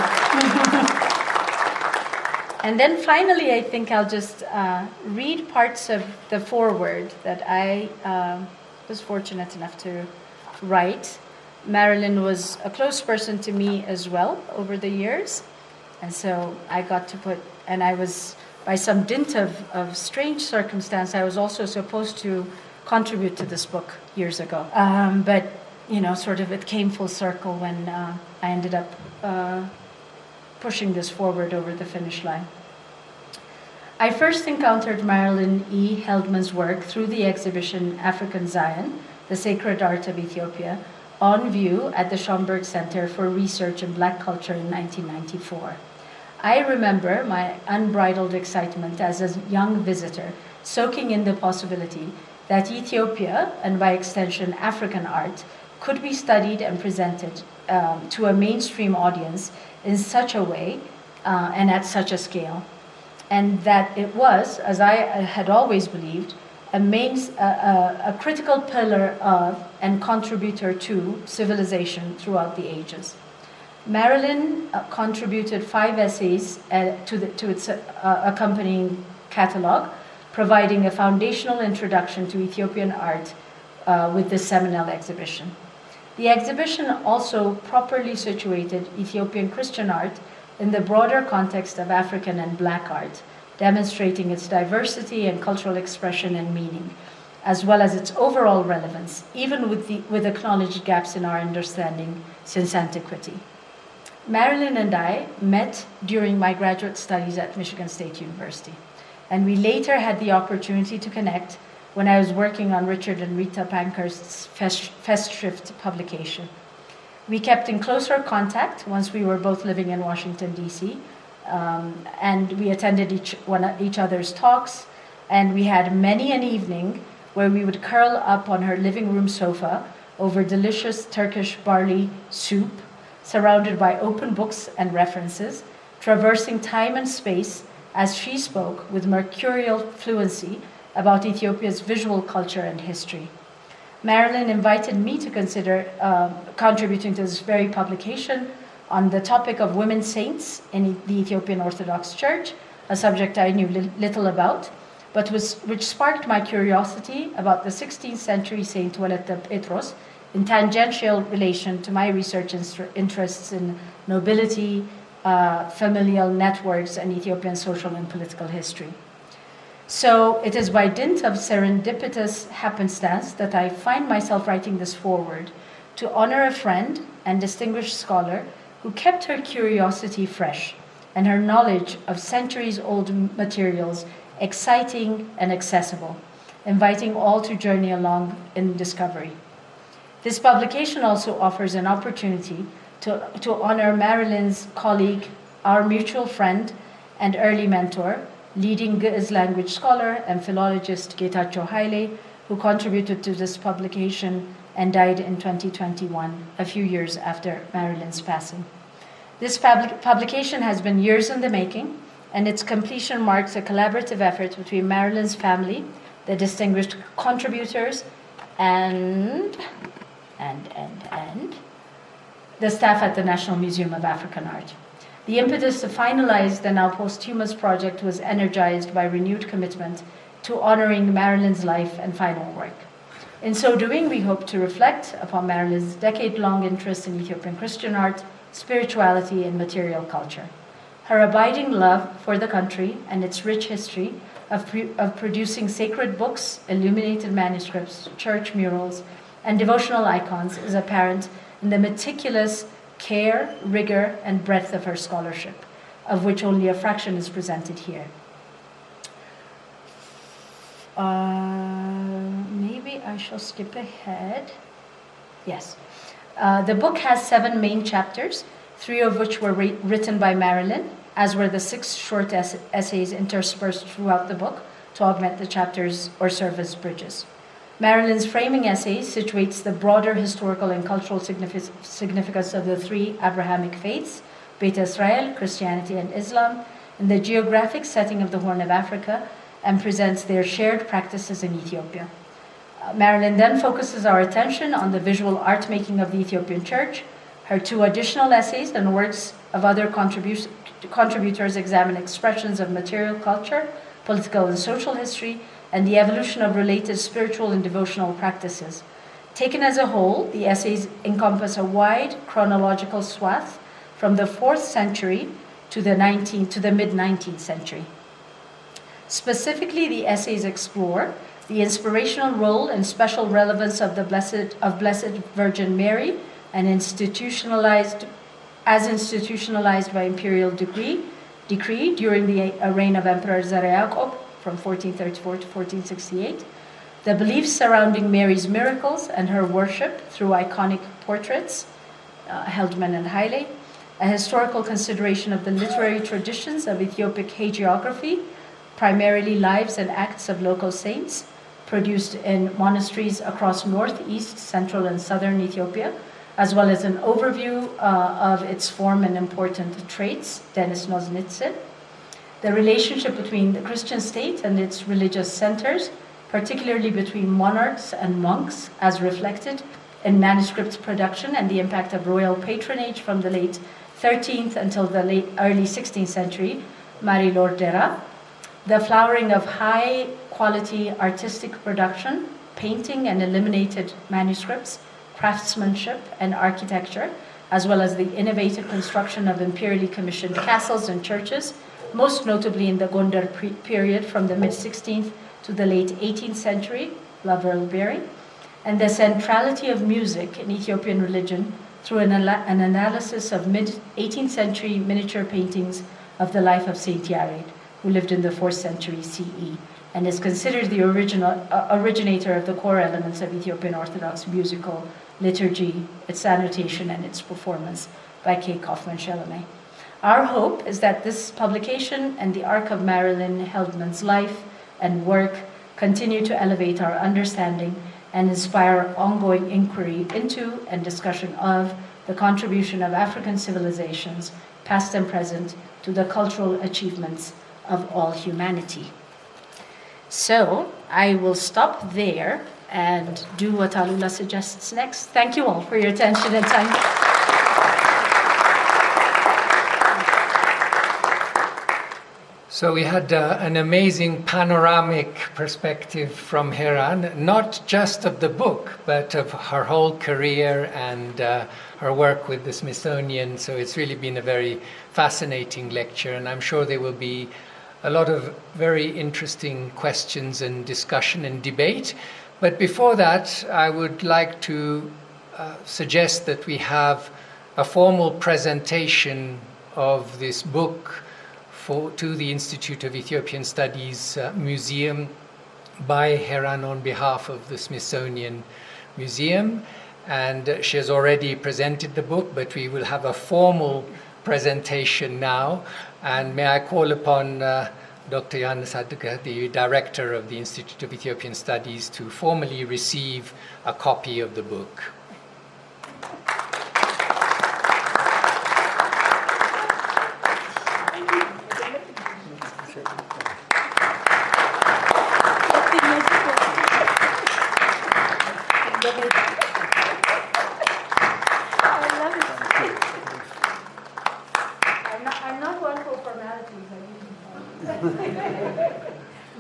Speaker 2: And then finally, I think I'll just read parts of the foreword that I was fortunate enough to write. Marlilyn was a close person to me as well over the years. And so I got to put, and I was, by some dint of strange circumstance, I was also supposed to contribute to this book years ago. But, sort of it came full circle when I ended up pushing this forward over the finish line. I first encountered Marlilyn E. Heldman's work through the exhibition African Zion, The Sacred Art of Ethiopia, on view at the Schomburg Center for Research in Black Culture in 1994. I remember my unbridled excitement as a young visitor, soaking in the possibility that Ethiopia, and by extension African art, could be studied and presented to a mainstream audience in such a way and at such a scale. And that it was, as I had always believed, a critical pillar of and contributor to civilization throughout the ages. Marlilyn contributed 5 essays to its accompanying catalog, providing a foundational introduction to Ethiopian art with this seminal exhibition. The exhibition also properly situated Ethiopian Christian art in the broader context of African and Black art, demonstrating its diversity and cultural expression and meaning, as well as its overall relevance, even with acknowledged gaps in our understanding since antiquity. Marlilyn and I met during my graduate studies at Michigan State University, and we later had the opportunity to connect when I was working on Richard and Rita Pankhurst's Festschrift publication. We kept in closer contact once we were both living in Washington, D.C., And we attended each other's talks, and we had many an evening where we would curl up on her living room sofa over delicious Turkish barley soup, surrounded by open books and references, traversing time and space as she spoke with mercurial fluency about Ethiopia's visual culture and history. Marlilyn invited me to consider contributing to this very publication on the topic of women saints in the Ethiopian Orthodox Church, a subject I knew little about, but which sparked my curiosity about the 16th century Saint Waletta Petros in tangential relation to my research interests in nobility, familial networks, and Ethiopian social and political history. So it is by dint of serendipitous happenstance that I find myself writing this foreword to honor a friend and distinguished scholar who kept her curiosity fresh and her knowledge of centuries-old materials exciting and accessible, inviting all to journey along in discovery. This publication also offers an opportunity to honor Marlilyn's colleague, our mutual friend and early mentor, leading Ge'ez language scholar and philologist Getachew Haile, who contributed to this publication and died in 2021, a few years after Marlilyn's passing. This publication has been years in the making, and its completion marks a collaborative effort between Marlilyn's family, the distinguished contributors, and the staff at the National Museum of African Art. The impetus to finalize the now posthumous project was energized by renewed commitment to honoring Marlilyn's life and final work. In so doing, we hope to reflect upon Marlilyn's decade-long interest in Ethiopian Christian art, spirituality, and material culture. Her abiding love for the country and its rich history of producing sacred books, illuminated manuscripts, church murals, and devotional icons is apparent in the meticulous care, rigor, and breadth of her scholarship, of which only a fraction is presented here. Maybe I shall skip ahead. Yes. The book has 7 main chapters, 3 of which were written by Marlilyn, as were the 6 short essays interspersed throughout the book to augment the chapters or serve as bridges. Marlilyn's framing essay situates the broader historical and cultural significance of the 3 Abrahamic faiths, Beit Israel, Christianity, and Islam, in the geographic setting of the Horn of Africa, and presents their shared practices in Ethiopia. Marlilyn then focuses our attention on the visual art making of the Ethiopian Church. Her 2 additional essays and works of other contributors examine expressions of material culture, political and social history, and the evolution of related spiritual and devotional practices. Taken as a whole, the essays encompass a wide chronological swath from the 4th century to the mid-19th century. Specifically, the essays explore the inspirational role and special relevance of the Blessed Virgin Mary, and institutionalized by imperial decree during the reign of Emperor Zara Yacob from 1434 to 1468, the beliefs surrounding Mary's miracles and her worship through iconic portraits, Heldman and Haile, a historical consideration of the literary traditions of Ethiopic hagiography, primarily lives and acts of local saints, produced in monasteries across northeast, central, and southern Ethiopia, as well as an overview of its form and important traits, Dennis Noznitze, the relationship between the Christian state and its religious centers, particularly between monarchs and monks, as reflected in manuscript production, and the impact of royal patronage from the late 13th until the early 16th century, Marie Lordera, the flowering of high-quality artistic production, painting and illuminated manuscripts, craftsmanship and architecture, as well as the innovative construction of imperially commissioned castles and churches, most notably in the Gondar period from the mid-16th to the late 18th century, Lavrel Berry, and the centrality of music in Ethiopian religion through an analysis of mid-18th century miniature paintings of the life of Saint Yared, who lived in the 4th century CE, and is considered the originator of the core elements of Ethiopian Orthodox musical liturgy, its annotation, and its performance by K. Kaufman Shalome. Our hope is that this publication and the arc of Marlilyn Heldman's life and work continue to elevate our understanding and inspire ongoing inquiry into and discussion of the contribution of African civilizations, past and present, to the cultural achievements of all humanity. So I will stop there and do what Alula suggests next. Thank you all for your attention and time.
Speaker 1: So we had an amazing panoramic perspective from Heran, not just of the book, but of her whole career and her work with the Smithsonian. So it's really been a very fascinating lecture, and I'm sure there will be a lot of very interesting questions and discussion and debate. But before that, I would like to suggest that we have a formal presentation of this book to the Institute of Ethiopian Studies Museum by Heran on behalf of the Smithsonian Museum. And she has already presented the book, but we will have a formal presentation now. And may I call upon Dr. Jan Sadka, the director of the Institute of Ethiopian Studies, to formally receive a copy of the book.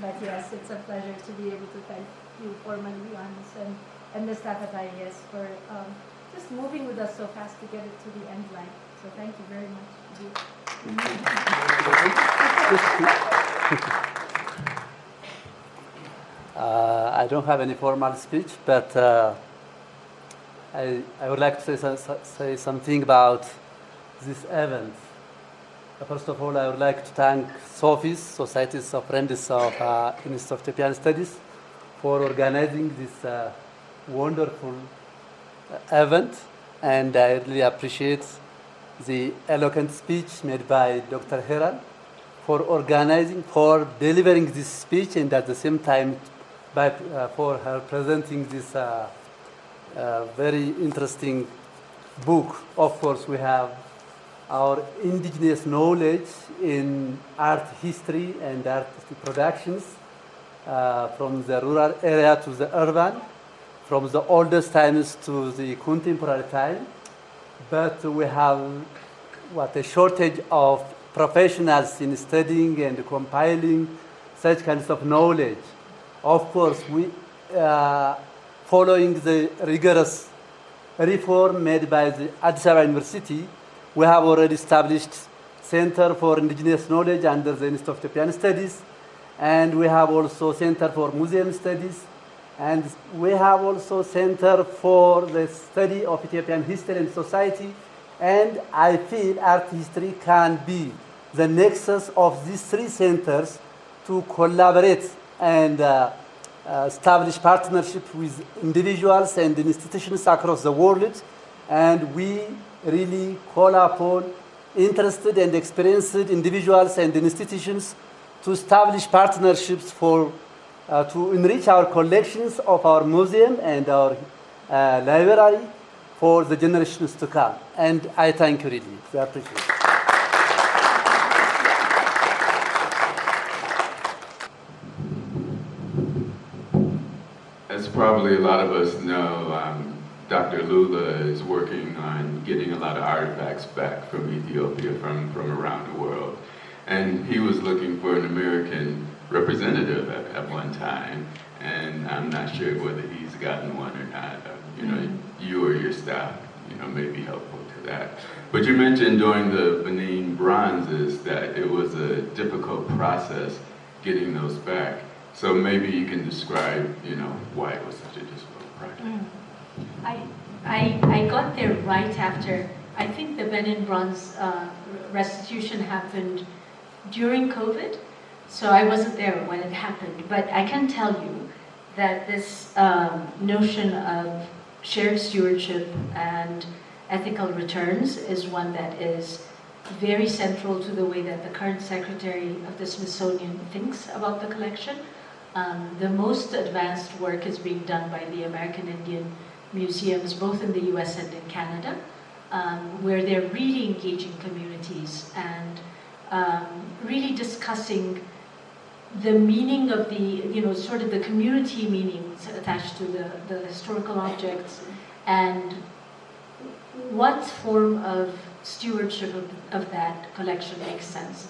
Speaker 2: But yes, it's a pleasure to be able to thank you formally, Johannes, and the staff at IES for just moving with us so fast to get it to the end line. So thank you very
Speaker 3: much. I don't have any formal speech, but I would like to say something about this event. First of all, I would like to thank SOFIES, Societies of Friends of Institute of Ethiopian Studies, for organizing this wonderful event. And I really appreciate the eloquent speech made by Dr. Heran for delivering this speech, and at the same time for her presenting this very interesting book. Of course, we have our indigenous knowledge in art history and art productions, from the rural area to the urban, from the oldest times to the contemporary time. But we have a shortage of professionals in studying and compiling such kinds of knowledge. Of course, we following the rigorous reform made by the Addis Ababa University, we have already established Center for Indigenous Knowledge under the Institute of Ethiopian Studies, and we have also Center for Museum Studies, and we have also Center for the Study of Ethiopian History and Society. And I feel art history can be the nexus of these three centers to collaborate and establish partnership with individuals and institutions across the world. And we really call upon interested and experienced individuals and institutions to establish partnerships to enrich our collections of our museum and our library for the generations to come. And I thank you really. We appreciate it.
Speaker 4: As probably a lot of us know, Dr. Lula is working on getting a lot of artifacts back from Ethiopia, from around the world. And he was looking for an American representative at one time, and I'm not sure whether he's gotten one or not. You or your staff, may be helpful to that. But you mentioned during the Benin bronzes that it was a difficult process getting those back. So maybe you can describe, why it was such a difficult project.
Speaker 2: I got there right after, I think the Benin bronze restitution happened during COVID, so I wasn't there when it happened. But I can tell you that this notion of shared stewardship and ethical returns is one that is very central to the way that the current Secretary of the Smithsonian thinks about the collection. The most advanced work is being done by the American Indian museums, both in the US and in Canada, where they're really engaging communities and really discussing the meaning of the, sort of the community meanings attached to the historical objects, and what form of stewardship of that collection makes sense.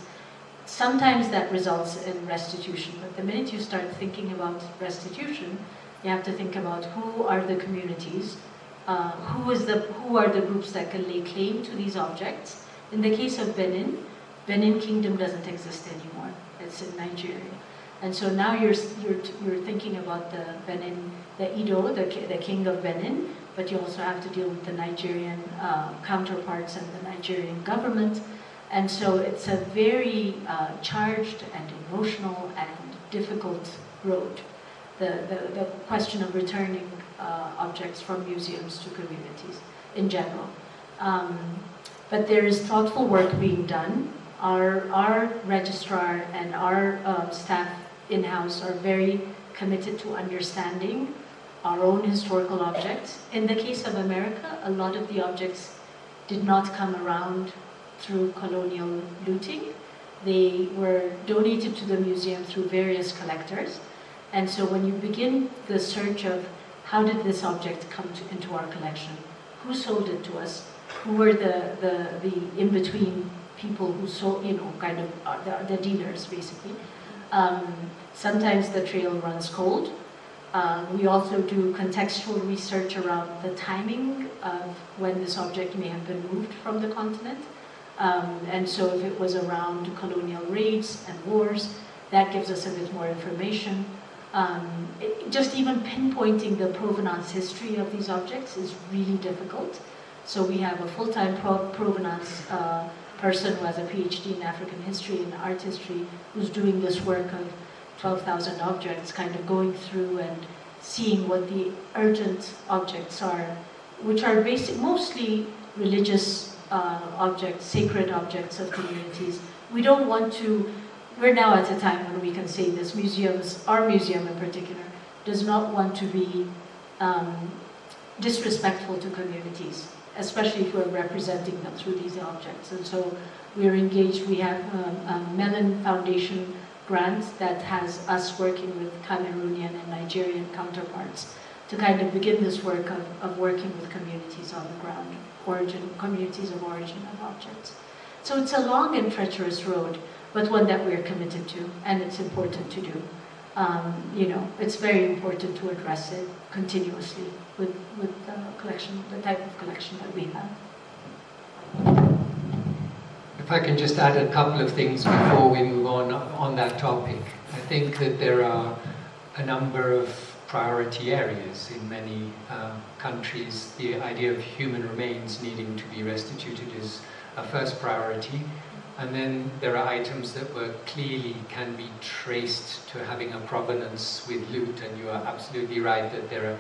Speaker 2: Sometimes that results in restitution, but the minute you start thinking about restitution, you have to think about who are the communities, who are the groups that can lay claim to these objects. In the case of Benin Kingdom doesn't exist anymore. It's in Nigeria, and so now you're thinking about the Ido, the king of Benin, but you also have to deal with the Nigerian counterparts and the Nigerian government. And so it's a very charged and emotional and difficult road, the question of returning objects from museums to communities in general. But there is thoughtful work being done. Our registrar and our staff in-house are very committed to understanding our own historical objects. In the case of America, a lot of the objects did not come around through colonial looting. They were donated to the museum through various collectors. And so when you begin the search of how did this object come into our collection, who sold it to us, who were the in-between people who sold, kind of the dealers basically. Sometimes the trail runs cold. We also do contextual research around the timing of when this object may have been moved from the continent. And so if it was around colonial raids and wars, that gives us a bit more information. Just even pinpointing the provenance history of these objects is really difficult. So we have a full-time provenance person who has a PhD in African history and art history, who's doing this work of 12,000 objects, kind of going through and seeing what the urgent objects are, which are mostly religious objects, sacred objects of communities. We don't want to, we're now at a time when we can say this, our museum in particular, does not want to be disrespectful to communities, especially if we're representing them through these objects. And so we're engaged, we have a Mellon Foundation grant that has us working with Cameroonian and Nigerian counterparts to kind of begin this work of working with communities on the ground, communities of origin of objects. So it's a long and treacherous road, but one that we're committed to, and it's important to do. It's very important to address it continuously with the collection, the type of collection that we have.
Speaker 1: If I can just add a couple of things before we move on that topic. I think that there are a number of priority areas in many countries. The idea of human remains needing to be restituted is a first priority. And then there are items that clearly can be traced to having a provenance with loot, and you are absolutely right that there are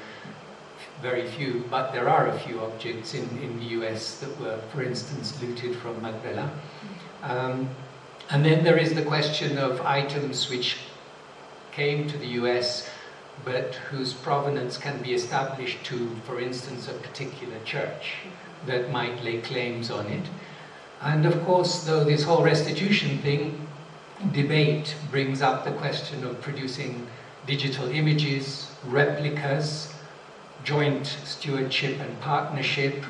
Speaker 1: very few, but there are a few objects in the US that were, for instance, looted from Magbela. And then there is the question of items which came to the US but whose provenance can be established to, for instance, a particular church that might lay claims on it. And of course, though, this whole restitution debate brings up the question of producing digital images, replicas, joint stewardship and partnership,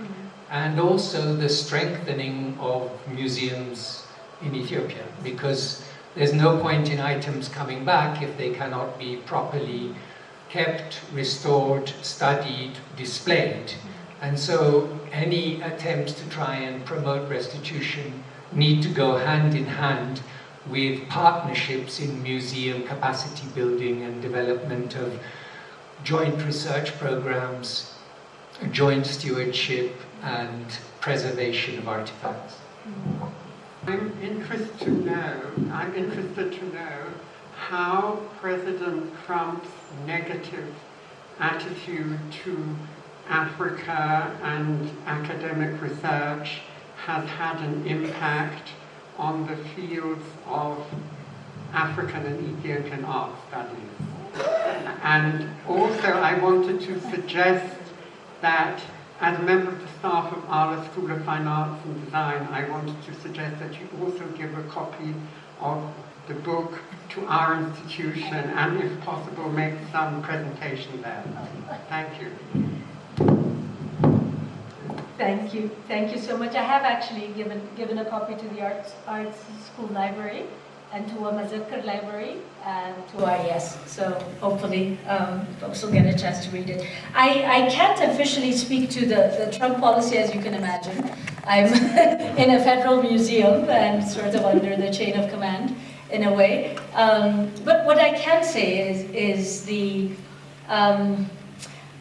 Speaker 1: and also the strengthening of museums in Ethiopia, because there's no point in items coming back if they cannot be properly kept, restored, studied, displayed. And so any attempts to try and promote restitution need to go hand in hand with partnerships in museum capacity building and development of joint research programs, joint stewardship and preservation of artifacts.
Speaker 5: I'm interested to know how President Trump's negative attitude to Africa and academic research has had an impact on the fields of African and Ethiopian art studies. And also I wanted to suggest that as a member of the staff of Arla School of Fine Arts and Design, I wanted to suggest that you also give a copy of the book to our institution and, if possible, make some presentation there. Thank you.
Speaker 2: Thank you so much. I have actually given a copy to the arts school library and to a Mazakar library and to IES. So hopefully folks will get a chance to read it. I can't officially speak to the Trump policy, as you can imagine. I'm in a federal museum and sort of under the chain of command in a way. But what I can say is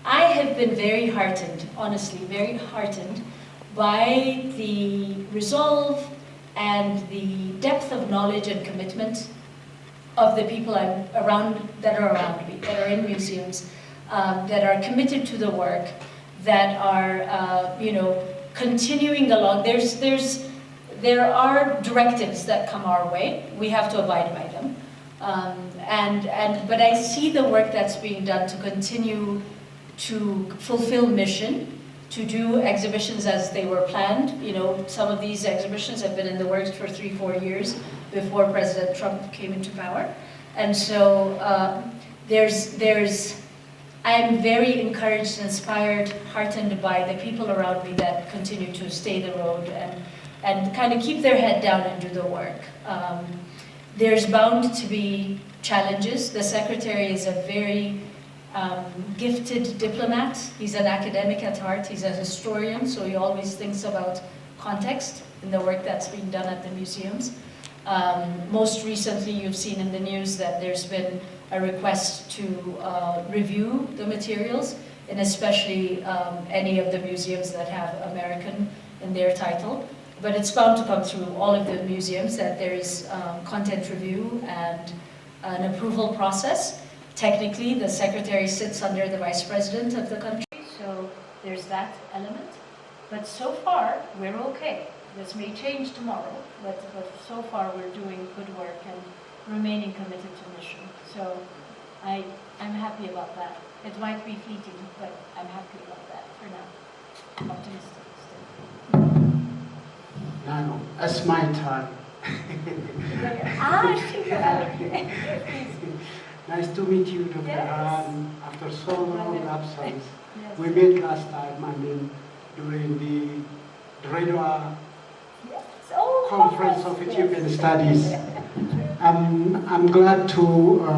Speaker 2: I have been very heartened, honestly, very heartened by the resolve and the depth of knowledge and commitment of the people that are around me, that are in museums, that are committed to the work, that are, continuing along. There are directives that come our way. We have to abide by them. But I see the work that's being done to continue to fulfill mission, to do exhibitions as they were planned. Some of these exhibitions have been in the works for 3-4 years before President Trump came into power. And so I am very encouraged, inspired, heartened by the people around me that continue to stay the road and kind of keep their head down and do the work. There's bound to be challenges. The secretary is a very gifted diplomat. He's an academic at heart. He's a historian, so he always thinks about context in the work that's being done at the museums. Most recently, you've seen in the news that there's been a request to review the materials, and especially any of the museums that have American in their title. But it's bound to come through all of the museums that there is content review and an approval process. Technically, the secretary sits under the vice president of the country, so there's that element. But so far, we're okay. This may change tomorrow, but so far we're doing good work and remaining committed to mission. So I'm happy about that. It might be fleeting, but I'm happy about that for now. Optimistic still.
Speaker 6: No, it's my turn. Nice to meet you, Dr. Heran, after so long absence.
Speaker 2: Yes.
Speaker 6: We met last time, during the Redwa Conference of Ethiopian Studies. I'm glad to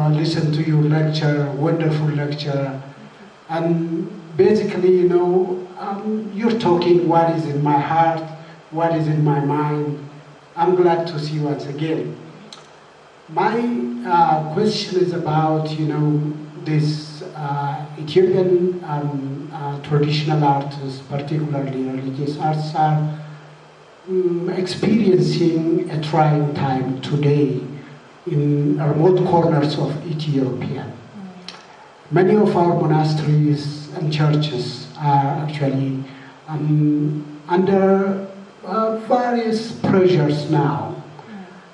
Speaker 6: listen to your lecture, wonderful lecture. And basically, you're talking what is in my heart, what is in my mind. I'm glad to see you once again. My question is about, this Ethiopian traditional artists, particularly religious arts, are experiencing a trying time today in remote corners of Ethiopia. Many of our monasteries and churches are actually under various pressures now.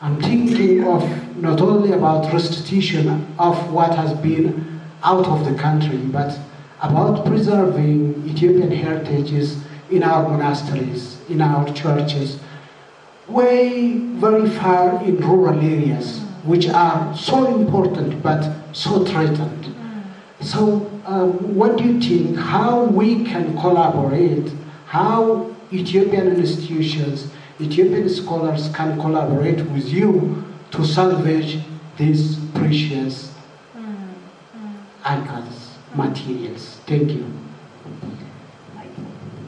Speaker 6: I'm thinking of not only about restitution of what has been out of the country, but about preserving Ethiopian heritages in our monasteries, in our churches, way very far in rural areas, which are so important but so threatened. So what do you think, how we can collaborate, how Ethiopian institutions, Ethiopian scholars can collaborate with you to salvage these precious icons, materials? Thank you.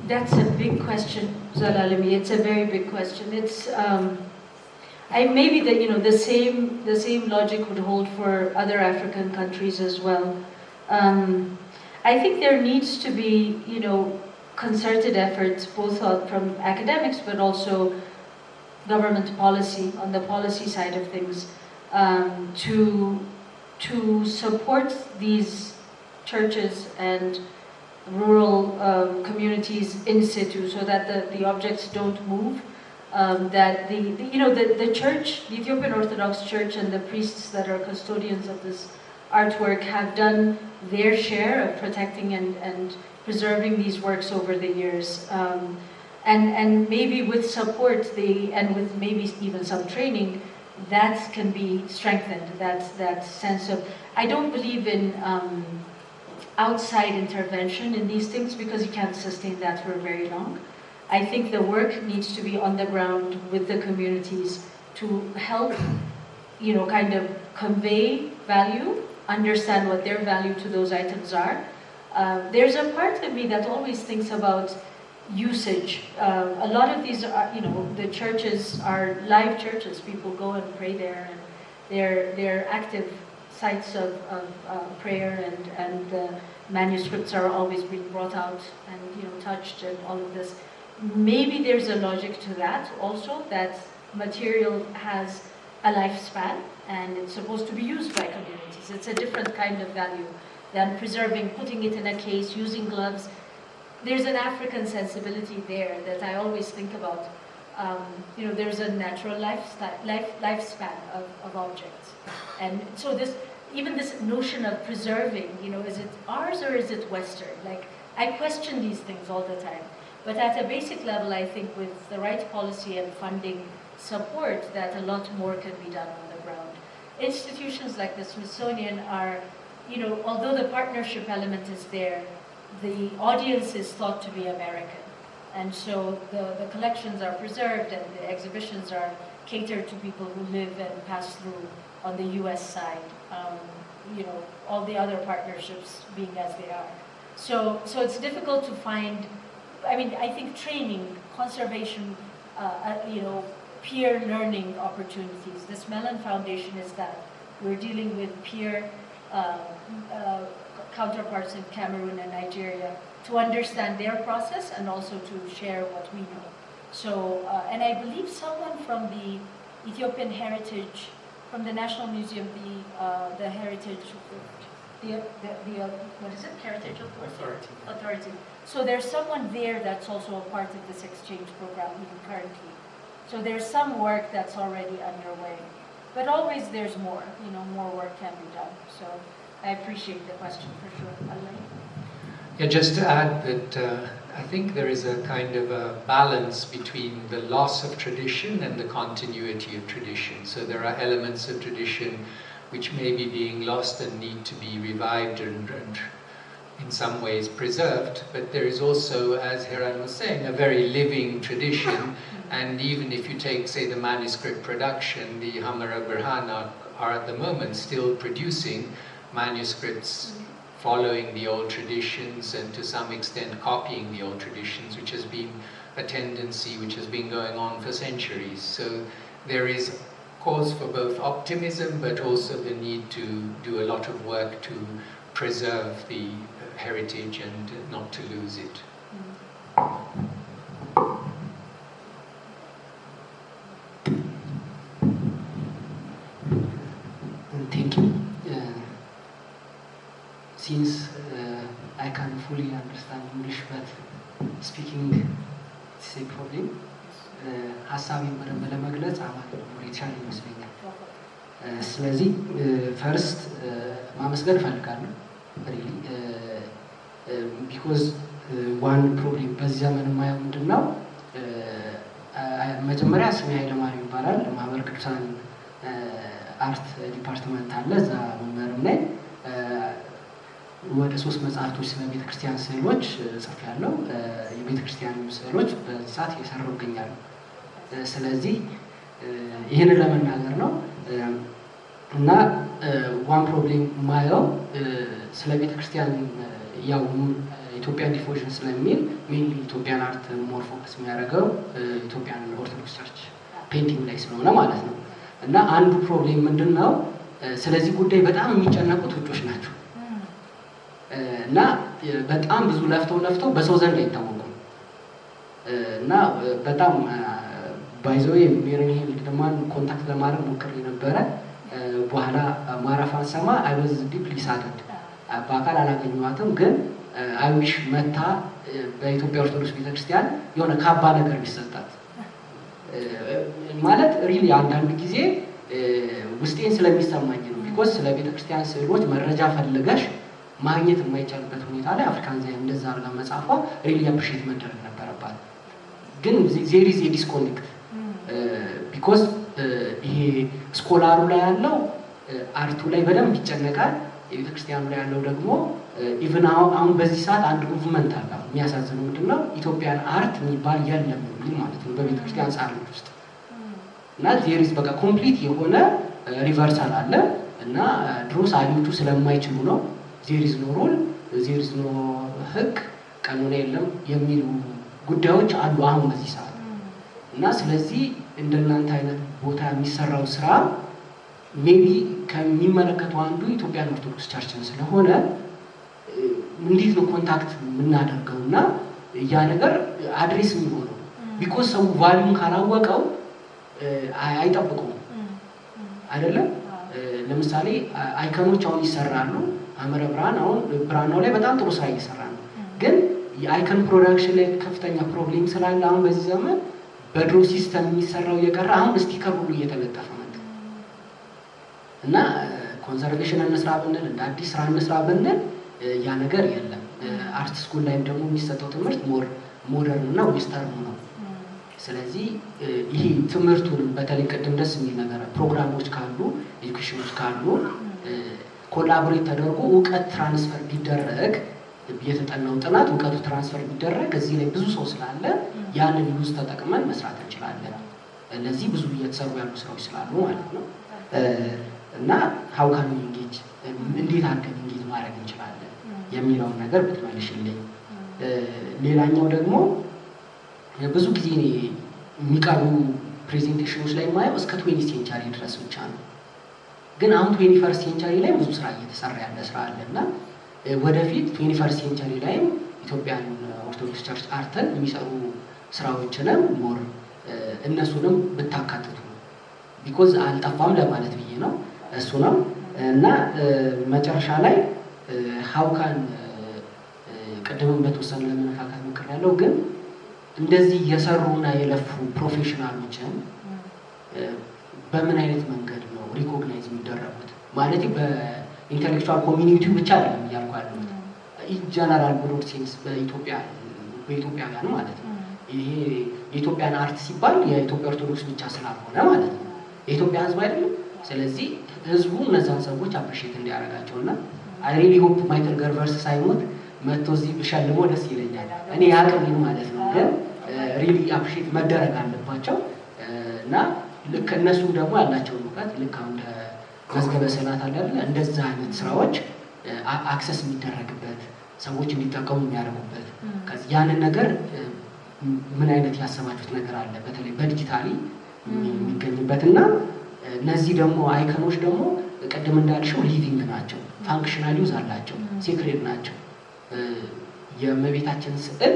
Speaker 2: That's a big question, Zalalemi. It's a very big question. It's maybe the same logic would hold for other African countries as well. I think there needs to be concerted efforts, both from academics but also government policy, on the policy side of things, to support these churches and rural communities in situ, so that the objects don't move. That the church, the Ethiopian Orthodox Church, and the priests that are custodians of this artwork have done their share of protecting and preserving these works over the years. And maybe with support, and with maybe even some training, that can be strengthened, that sense of, I don't believe in outside intervention in these things, because you can't sustain that for very long. I think the work needs to be on the ground with the communities to help, kind of convey value, understand what their value to those items are. There's a part of me that always thinks about usage. A lot of these are, the churches are live churches. People go and pray there, and they're active sites of prayer, and manuscripts are always being brought out and touched, and all of this. Maybe there's a logic to that also, that material has a lifespan and it's supposed to be used by communities. It's a different kind of value than preserving, putting it in a case, using gloves. There's an African sensibility there that I always think about. There's a natural lifespan of objects. And so even this notion of preserving, is it ours or is it Western? Like, I question these things all the time. But at a basic level, I think with the right policy and funding support, that a lot more can be done on the ground. Institutions like the Smithsonian are, although the partnership element is there, the audience is thought to be American. And so the collections are preserved and the exhibitions are catered to people who live and pass through on the US side. All the other partnerships being as they are. So it's difficult to find, I think training, conservation, peer learning opportunities. This Mellon Foundation is that. We're dealing with peer counterparts in Cameroon and Nigeria to understand their process and also to share what we know. So, and I believe someone from the Ethiopian Heritage, from the National Museum, the Heritage, what is it? Heritage Authority. So there's someone there that's also a part of this exchange program even currently. So there's some work that's already underway. But always there's more, more work can be done. So I appreciate the question for sure.
Speaker 1: Yeah, just to add that I think there is a kind of a balance between the loss of tradition and the continuity of tradition. So there are elements of tradition which may be being lost and need to be revived and in some ways preserved, but there is also, as Heran was saying, a very living tradition. And even if you take, say, the manuscript production, the Sereke-Brhan are at the moment still producing manuscripts following the old traditions and to some extent copying the old traditions, which has been a tendency which has been going on for centuries. So there is cause for both optimism, but also the need to do a lot of work to preserve the heritage and not to lose it.
Speaker 7: Thank you. Since I can fully understand English, but speaking is a problem. ሀሳቤን በደንብ ለመግለጽ አማርኛ የተሻለ ይመስለኛል። ስለዚህ ፈርስት ማመስገን እፈልጋለሁ ሪሊ ቢኮዝ ዋን ፕሮብሌም በዚህ ዘመን የማየው ምንድን ነው? መጀመሪያ ስሜ ኃይለማርያም ይባላል። ማህበረ ቅዱሳን አርት ዲፓርትመንት አለ፣ እዛ መምህርም ነኝ። ወደ 3 መጽሐፍቶች ስለ ቤተክርስቲያን ስዕሎች ጽፌያለሁ። የቤተክርስቲያን ስዕሎች በዚህ ሰዓት እየሰራሁ እገኛለሁ። ስለዚህ ይህንን ለመናገር ነው እና ዋን ፕሮብሌም ማየው ስለ ቤተክርስቲያን ያው ኢትዮጵያን ዲፎዥን ስለሚል ሜንሊ ኢትዮጵያን አርት ሞር ፎከስ የሚያደርገው ኢትዮጵያን ኦርቶዶክስ ቸርች ፔንቲንግ ላይ ስለሆነ ማለት ነው። እና አንዱ ፕሮብሌም ምንድነው? ስለዚህ ጉዳይ በጣም የሚጨነቁት ውጮች ናቸው እና በጣም ብዙ ለፍተው በሰው ዘንድ አይታወቁም። እና በጣም ባይዘው ሜሪን ሄልድማን ኮንታክት ለማድረግ ሞክሬ ነበረ። በኋላ ማረፋን ሰማ አይ ዋዝ ዲፕሊ ሳድድ። በአካል አላገኘኋትም፣ ግን አይዊሽ መታ በኢትዮጵያ ኦርቶዶክስ ቤተክርስቲያን የሆነ ካባ ነገር ቢሰጣት ማለት ሪሊ አንዳንድ ጊዜ ውስጤን ስለሚሰማኝ ነው። ቢኮዝ ስለ ቤተክርስቲያን ስዕሎች መረጃ ፈልገሽ ማግኘት የማይቻልበት ሁኔታ ላይ አፍሪካን ዛይ እንደዛ አርጋ መጻፏ ሪሊ አፕሪሺየት መደረግ ነበረባት። ግን ዜር ኢዝ ኤ ዲስኮኔክት ቢኮዝ ይሄ ስኮላሩ ላይ ያለው አርቱ ላይ በደንብ ይጨነቃል። የቤተክርስቲያኑ ላይ ያለው ደግሞ ኢቭን አሁን በዚህ ሰዓት አንድ ሙቭመንት አለ። የሚያሳዝነው ምንድነው ኢትዮጵያን አርት የሚባል የለም የሚል ማለት ነው በቤተክርስቲያን ጻድቅ ውስጥ እና ዜሪስ በቃ ኮምፕሊት የሆነ ሪቨርሳል አለ እና ድሮ ሳሊዎቹ ስለማይችሉ ነው ዜሪስ ኖ ሩል ዜሪስ ኖ ህግ ቀኖና የለም የሚሉ ጉዳዮች አሉ አሁን በዚህ ሰዓት እና ስለዚህ እንደናንተ አይነት ቦታ የሚሰራው ስራ ሜቢ ከሚመለከተው አንዱ ኢትዮጵያን ኦርቶዶክስ ቸርችን ስለሆነ እንዴት ነው ኮንታክት የምናደርገውና ያ ነገር አድሬስ የሚሆነው ቢኮዝ ሰው ቫልዩን ካላወቀው አይጠብቀውም አይደለም። ለምሳሌ አይከኖች አሁን ይሰራሉ ሐመረ ብርሃን አሁን ብርሃናው ላይ በጣም ጥሩ ስራ እየሰራ ነው። ግን የአይከን ፕሮዳክሽን ላይ ከፍተኛ ፕሮብሌም ስላለ አሁን በዚህ ዘመን በድሮ ሲስተም የሚሰራው እየቀረ አሁን ስቲከር ሁሉ እየተለጠፈ መጣ እና ኮንሰርቬሽን እንስራ ብንል እንደ አዲስ ስራ እንስራ ብንል ያ ነገር የለም። አርት ስኩል ላይም ደግሞ የሚሰጠው ትምህርት ሞደርን እና ዌስተርን ነው። ስለዚህ ይሄ ትምህርቱንም በተለይ ቅድም ደስ የሚል ነገር ፕሮግራሞች ካሉ ኤዱኬሽኖች ካሉ ኮላቦሬት ተደርጎ እውቀት ትራንስፈር ቢደረግ የተጠናው ጥናት እውቀቱ ትራንስፈር ቢደረግ እዚህ ላይ ብዙ ሰው ስላለ ያንን ዩዝ ተጠቅመን መስራት እንችላለን። ለዚህ ብዙ እየተሰሩ ያሉ ስራዎች ስላሉ ማለት ነው እና how can we engage እንዴት አድርገን እንጌጅ ማድረግ እንችላለን የሚለውን ነገር ብትመልሽልኝ። ሌላኛው ደግሞ ብዙ ጊዜ የሚቀርቡ ፕሬዘንቴሽኖች ላይ ማየው እስከ 20th ሴንቸሪ ድረስ ብቻ ነው። ግን አሁን 21st ሴንቸሪ ላይ ብዙ ስራ እየተሰራ ያለ ስራ አለና ወደፊት 21st ሴንቸሪ ላይ ኢትዮጵያን ኦርቶዶክስ ቸርች አርተን የሚሰሩ ስራዎችንም ሞር እነሱንም ብታካትቱ ቢኮዝ አልጠፋም ለማለት ብዬ ነው። እሱ ነው እና መጨረሻ ላይ how can ቀደም በተወሰነ ለመነካካት ሞክሬያለሁ። ግን እንደዚህ የሰሩና የለፉ ፕሮፌሽናሎችን በምን አይነት መንገድ ነው ሪኮግናይዝ የሚደረጉት? ማለት በኢንተሌክቹዋል ኮሚኒቲው ብቻ አይደለም እያልኩ ያለሁት ኢንጀነራል ብሮድ ሴንስ በኢትዮጵያውያን ማለት ነው። ይሄ የኢትዮጵያን አርት ሲባል የኢትዮጵያ ኦርቶዶክስ ብቻ ስላልሆነ ማለት ነው የኢትዮጵያ ህዝብ አይደለም። ስለዚህ ህዝቡ እነዛን ሰዎች አፕሪሺየት እንዲያደርጋቸውና አይ ሪሊ ሆፕ ማይክል ገርቨርስ ሳይሞት መጥቶ እዚህ ብሸልሞ ደስ ይለኛል። እኔ ያቅልኝ ማለት ነው። ግን ሪሊ አፕሪሺየት መደረግ አለባቸው እና ልክ እነሱም ደግሞ ያላቸው እውቀት ልክ አሁን መዝገበ ስዕላት አለ አይደል? እንደዛ አይነት ስራዎች አክሰስ የሚደረግበት ሰዎች እንዲጠቀሙ የሚያደርጉበት ከዚህ ያንን ነገር ምን አይነት ያሰባችሁት ነገር አለ? በተለይ በዲጂታሊ የሚገኝበትና እነዚህ ደግሞ አይከኖች ደግሞ ቅድም እንዳልሽው ሊቪንግ ናቸው፣ ፋንክሽናል ዩዝ አላቸው፣ ሴክሬት ናቸው። የእመቤታችን ስዕል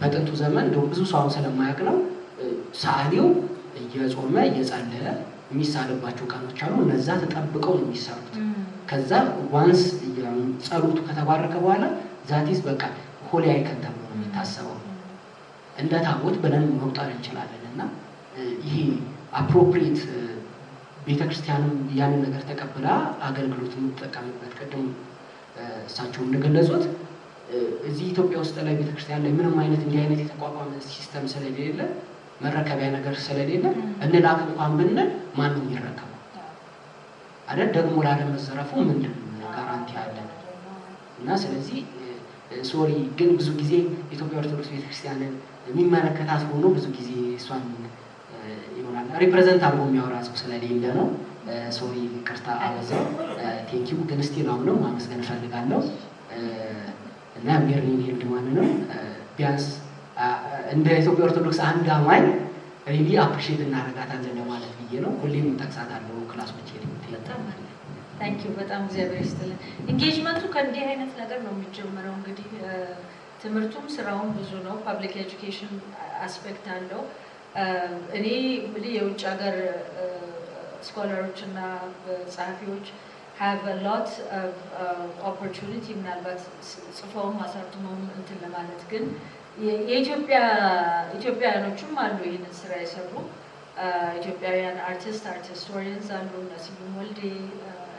Speaker 7: በጥንቱ ዘመን እንደው ብዙ ሰው ስለማያውቅ ነው ሰዓሊው እየጾመ እየጸለየ የሚሳልባቸው ቀኖች አሉ። እነዛ ተጠብቀው ነው የሚሰሩት። ከዛ ዋንስ ጸሎቱ ከተባረከ በኋላ ዛቲስ በቃ ሆሊ አይከን ተብሎ ነው የሚታሰበው። እንደ ታቦት ብለን መቁጠር እንችላለን እና ይሄ አፕሮፕሪየት ቤተክርስቲያንም ያንን ነገር ተቀብላ አገልግሎት የምትጠቀምበት ቅድም እሳቸው እንደገለጹት እዚህ ኢትዮጵያ ውስጥ ላይ ቤተክርስቲያን ላይ ምንም አይነት እንዲህ አይነት የተቋቋመ ሲስተም ስለሌለ መረከቢያ ነገር ስለሌለ እንላክ እንኳን ብንል ማንም ይረከቡ አይደል? ደግሞ ላለመዘረፉ ምንድን ጋራንቲ አለን? እና ስለዚህ ሶሪ ግን ብዙ ጊዜ ኢትዮጵያ ኦርቶዶክስ ቤተክርስቲያንን የሚመለከታት ሆኖ ብዙ ጊዜ እሷን ይሆናል ሪፕሬዘንት አድርጎ የሚያወራ ሰው ስለሌለ ነው። ሶሪ ይቅርታ አበዛው። ቴንኪው ግን እስቲ ነው ማመስገን እፈልጋለሁ እና ሜርሊን ሄልድማንንም ቢያንስ እንደ ኢትዮጵያ ኦርቶዶክስ አንድ አማኝ ሪሊ አፕሪሺየት እናደርጋታለን ለማለት ብዬ ነው። ሁሌም እንጠቅሳታለሁ ክላሶች
Speaker 2: ታንኪዩ በጣም እግዚአብሔር ይስጥልን። ኢንጌጅመንቱ ከእንዲህ አይነት ነገር ነው የሚጀምረው። እንግዲህ ትምህርቱም ስራውም ብዙ ነው። ፐብሊክ ኤጁኬሽን አስፔክት አለው። እኔ እንግዲህ የውጭ ሀገር ስኮላሮች እና ጸሐፊዎች have a lot of opportunity ምናልባት ጽፈውም አሳትመውም እንትን ለማለት ግን የኢትዮጵያውያኖቹም አሉ ይህንን ስራ የሰሩ ኢትዮጵያውያን artists, art historians አሉ ነሲቡም ወልዴ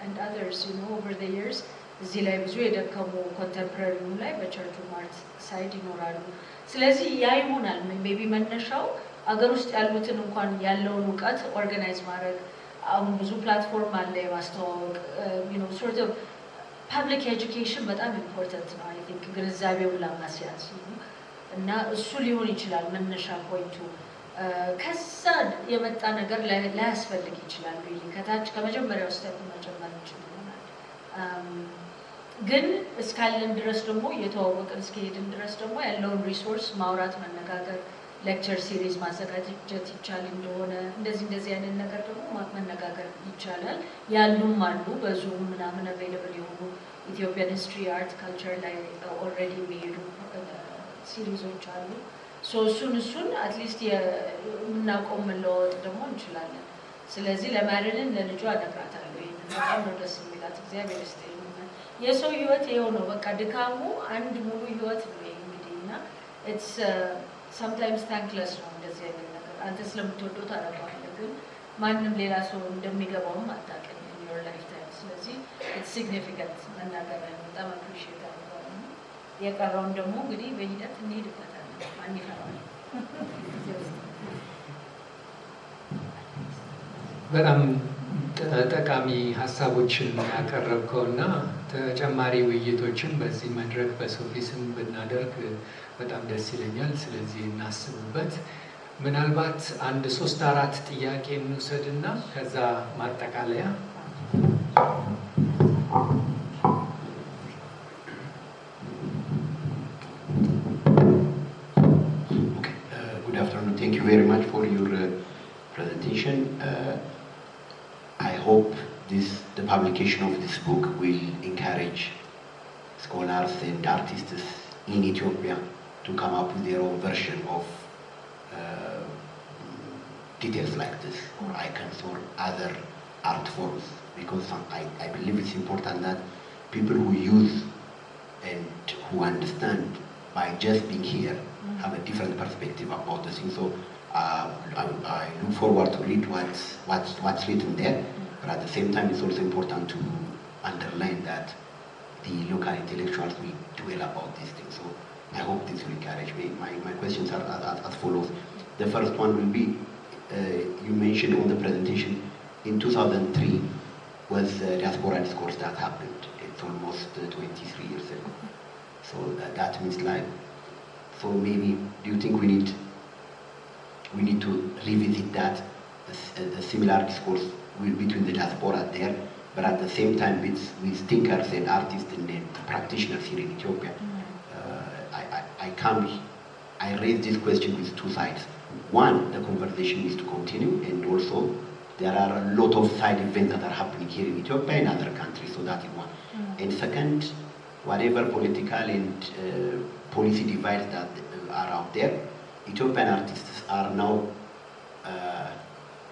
Speaker 2: and others, you know, over the years እዚህ ላይ ብዙ የደከሙ ኮንቴምፖራሪው ላይ በቸርቹም አርት ሳይድ ይኖራሉ። ስለዚህ ያ ይሆናል ሜቢ መነሻው አገር ውስጥ ያሉትን እንኳን ያለውን እውቀት ኦርጋናይዝ ማድረግ አሁን ብዙ ፕላትፎርም አለ የማስተዋወቅ you know sort of public education በጣም ኢምፖርታንት ነው። I think ግንዛቤውን ለማስያዝ እና እሱ ሊሆን ይችላል መነሻ ፖይንቱ። ከዛ የመጣ ነገር ላያስፈልግ ይችላል ሪሊ ከታች ከመጀመሪያው ስቴፕ መጀመር ይችላል። ግን እስካለን ድረስ ደግሞ የተዋወቅን እስከሄድን ድረስ ደግሞ ያለውን ሪሶርስ ማውራት መነጋገር ሌክቸር ሲሪዝ ማዘጋጀት ይቻል እንደሆነ እንደዚህ አይነት ነገር ደግሞ መነጋገር ይቻላል። ያሉም አሉ በዙም ምናምን አቬይለብል የሆኑ ኢትዮጵያን ሂስትሪ አርት ካልቸር ላይ ኦልሬዲ የሚሄዱ ሲሪዞች አሉ። እሱን አትሊስት የምናውቀው መለዋወጥ ደግሞ እንችላለን። ስለዚህ ለማርሊን ለልጇ እነግራታለሁ ይሄንን በጣም ነው ደስ የሚላት። እግዚአብሔር ይስጥልኝ። የሰው ህይወት ይኸው ነው በቃ ድካሙ አንድ ሙሉ ህይወት ነው ይሄ እንግዲህ እና ኢትስ sometimes thankless ነው እንደዚህ አይነት ነገር አንተ ስለምትወደው ታደርገዋለህ ግን ማንም ሌላ ሰው እንደሚገባውም አታውቅም in your lifetime። ስለዚህ it's significant መናገር ነው። በጣም appreciate አደርጋለሁ። የቀረውን ደግሞ እንግዲህ በሂደት እንሄድበታለን። ማን ይፈራል?
Speaker 1: በጣም ጠቃሚ ሀሳቦችን ያቀረብከውና ተጨማሪ ውይይቶችን በዚህ መድረክ በሶፊስም ብናደርግ በጣም ደስ ይለኛል። ስለዚህ እናስብበት። ምናልባት አንድ 3-4 ጥያቄ እንውሰድና ከዛ ማጠቃለያ።
Speaker 8: Good afternoon. Thank you very much for your presentation. I hope the publication of this book will encourage scholars and artists in Ethiopia to come up with their own version of details like this, or icons, or other art forms, because I believe it's important that people who use and who understand by just being here have a different perspective about the thing. So I look forward to read what's written there, but at the same time it's also important to underline that the local intellectuals will dwell about these things. So I hope this will encourage me. My questions are as follows. The first one will be, you mentioned on the presentation, in 2003 was diaspora discourse that happened. It's almost 23 years ago. So that means like, so maybe, do you think we need to revisit that, the similar discourse between the diaspora there, but at the same time with thinkers and artists and practitioners here in Ethiopia? I raise this question with two sides. One, the conversation needs to continue, and also there are a lot of side events that are happening here in Ethiopia and other countries, so that is one. And second, whatever political and policy divides that are out there, Ethiopian artists are now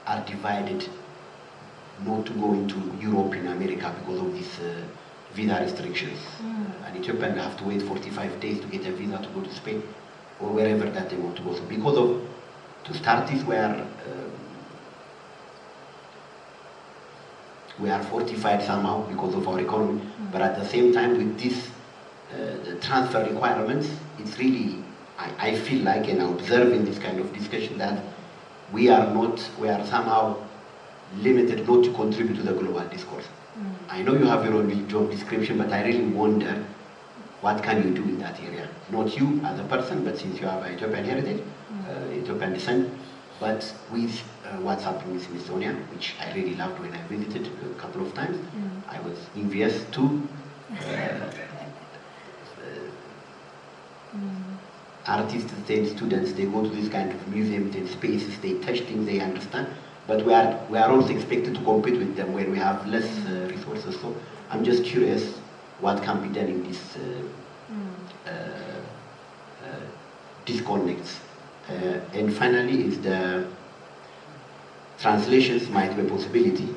Speaker 8: are divided not to go into Europe and America because of these visa restrictions. An Ethiopian will have to wait 45 days to get a visa to go to Spain or wherever that they want to go. So because of, to start this, we are fortified somehow because of our economy, but at the same time with this the transfer requirements, it's really, I feel like, and I observe in this kind of discussion, that we are somehow limited not to contribute to the global discourse. I know you have your own job description, but I really wonder what can you do in that area? Not you as a person, but since you have Ethiopian heritage, Ethiopian descent, but with what's happening in Estonia, which I really loved when I visited a couple of times. I was envious too. Artists and students, they go to this kind of museums and spaces, they touch things, they understand, but we are also expected to compete with them where we have less resources. So I'm just curious what can be done in these disconnects. And finally, is the translations might be a possibility,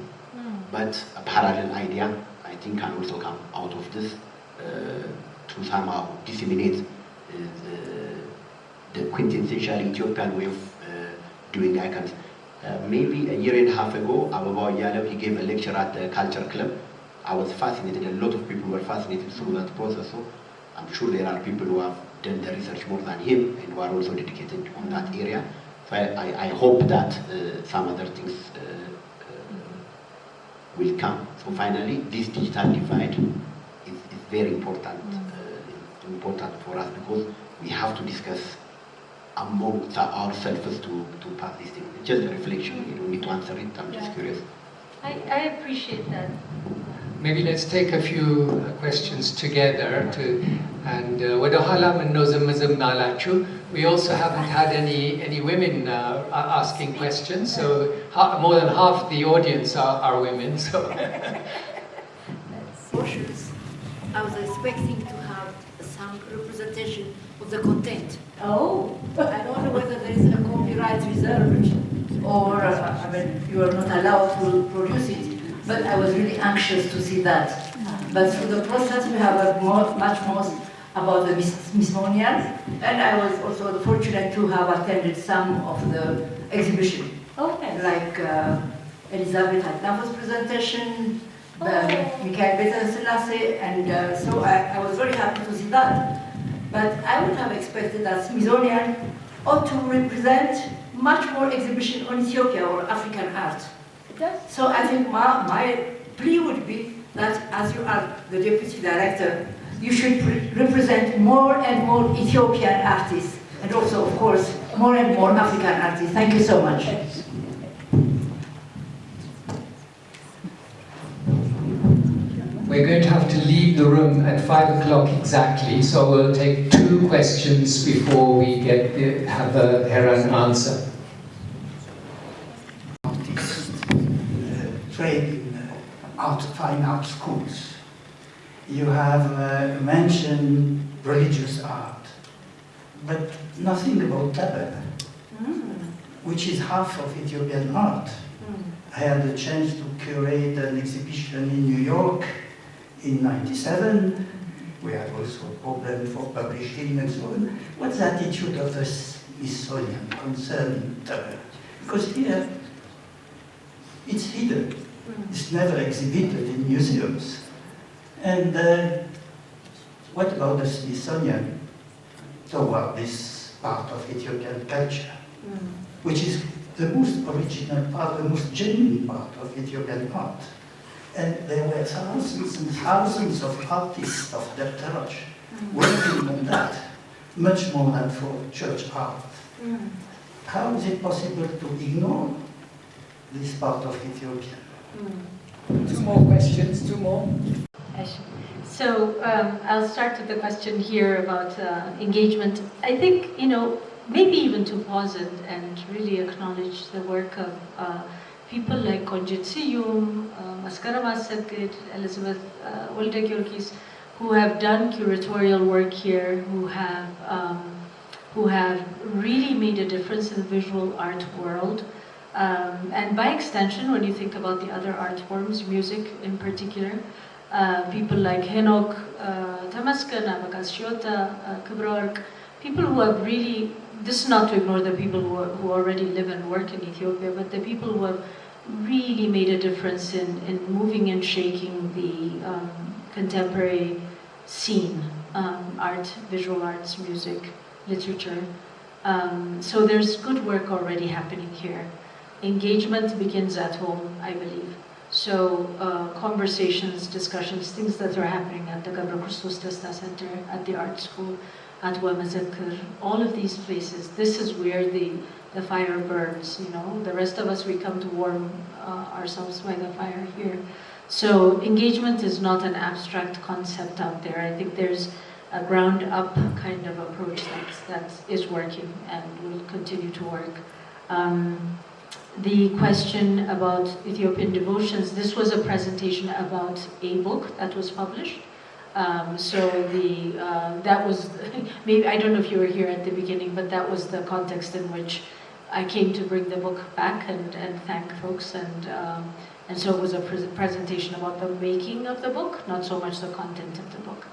Speaker 8: but a parallel idea, think can also come out of this to somehow disseminate the quintessential Ethiopian way of doing icons. Maybe a year and a half ago, Ababa Yalev, he gave a lecture at the Culture Club. I was fascinated, a lot of people were fascinated through that process. So I'm sure there are people who have done the research more than him and who are also dedicated on that area. So I hope that some other things will come. So finally, this digital divide is very important, important for us, because we have to discuss amongst ourselves to pass this thing. It's just a reflection. You don't need to answer it. I'm just curious.
Speaker 2: I appreciate that.
Speaker 1: Maybe let's take a few questions together. We also haven't had any women asking questions, so more than half the audience are women. So.
Speaker 9: I was expecting to have some representation of the content.
Speaker 2: Oh.
Speaker 9: I don't know whether there is a copyright reserved or you are not allowed to produce it. But I was really anxious to see that. But through the process, we have heard much more about the Smithsonian, and I was also fortunate to have attended some of the exhibition.
Speaker 2: Okay.
Speaker 9: Like Elizabeth Hatnafo's presentation, Mikhail Betan-Selassie, and so I was very happy to see that. But I would have expected that Smithsonian ought to represent much more exhibition on Ethiopia or African art. So I think my plea would be that as you are the deputy director, you should represent more and more Ethiopian artists, and also, of course, more and more African artists. Thank you so much.
Speaker 1: We're going to have to leave the room at 5 o'clock exactly, so we'll take 2 questions before we have a Heran answer.
Speaker 10: Trained in fine art schools. You have mentioned religious art, but nothing about tablet, which is half of Ethiopian art. I had the chance to curate an exhibition in New York in '97. We had also a problem for publishing and so on. What's the attitude of the Smithsonian concerning tablet? Because here, it's hidden. It's never exhibited in museums. And what about the Smithsonian toward this part of Ethiopian culture, which is the most original part, the most genuine part of Ethiopian art? And there were thousands and thousands of artists of their church working on that, much more than for church art. How is it possible to ignore this part of Ethiopia?
Speaker 1: 2 more questions, 2 more.
Speaker 2: So I'll start with the question here about engagement. I think, maybe even to pause it and really acknowledge the work of people like Konjit Siyum, Maskara Masakid, Elizabeth Wolde-Georgis, who have done curatorial work here, who have really made a difference in the visual art world. And by extension, when you think about the other art forms, music in particular, people like Henok, Tamaskan, Abakas Shiota, Kibrork, people who have really, this is not to ignore the people who already live and work in Ethiopia, but the people who have really made a difference in moving and shaking the contemporary scene, art, visual arts, music, literature. So there's good work already happening here. Engagement begins at home, I believe. So conversations, discussions, things that are happening at the Gabra Christos Testa Center, at the art school, at Wamazakir, all of these places, this is where the fire burns, The rest of us, we come to warm ourselves by the fire here. So engagement is not an abstract concept out there. I think there's a ground-up kind of approach that is working and will continue to work. The question about Ethiopian devotions, this was a presentation about a book that was published. That was, maybe, I don't know if you were here at the beginning, but that was the context in which I came to bring the book back and thank folks, and so it was a presentation about the making of the book, not so much the content of the book.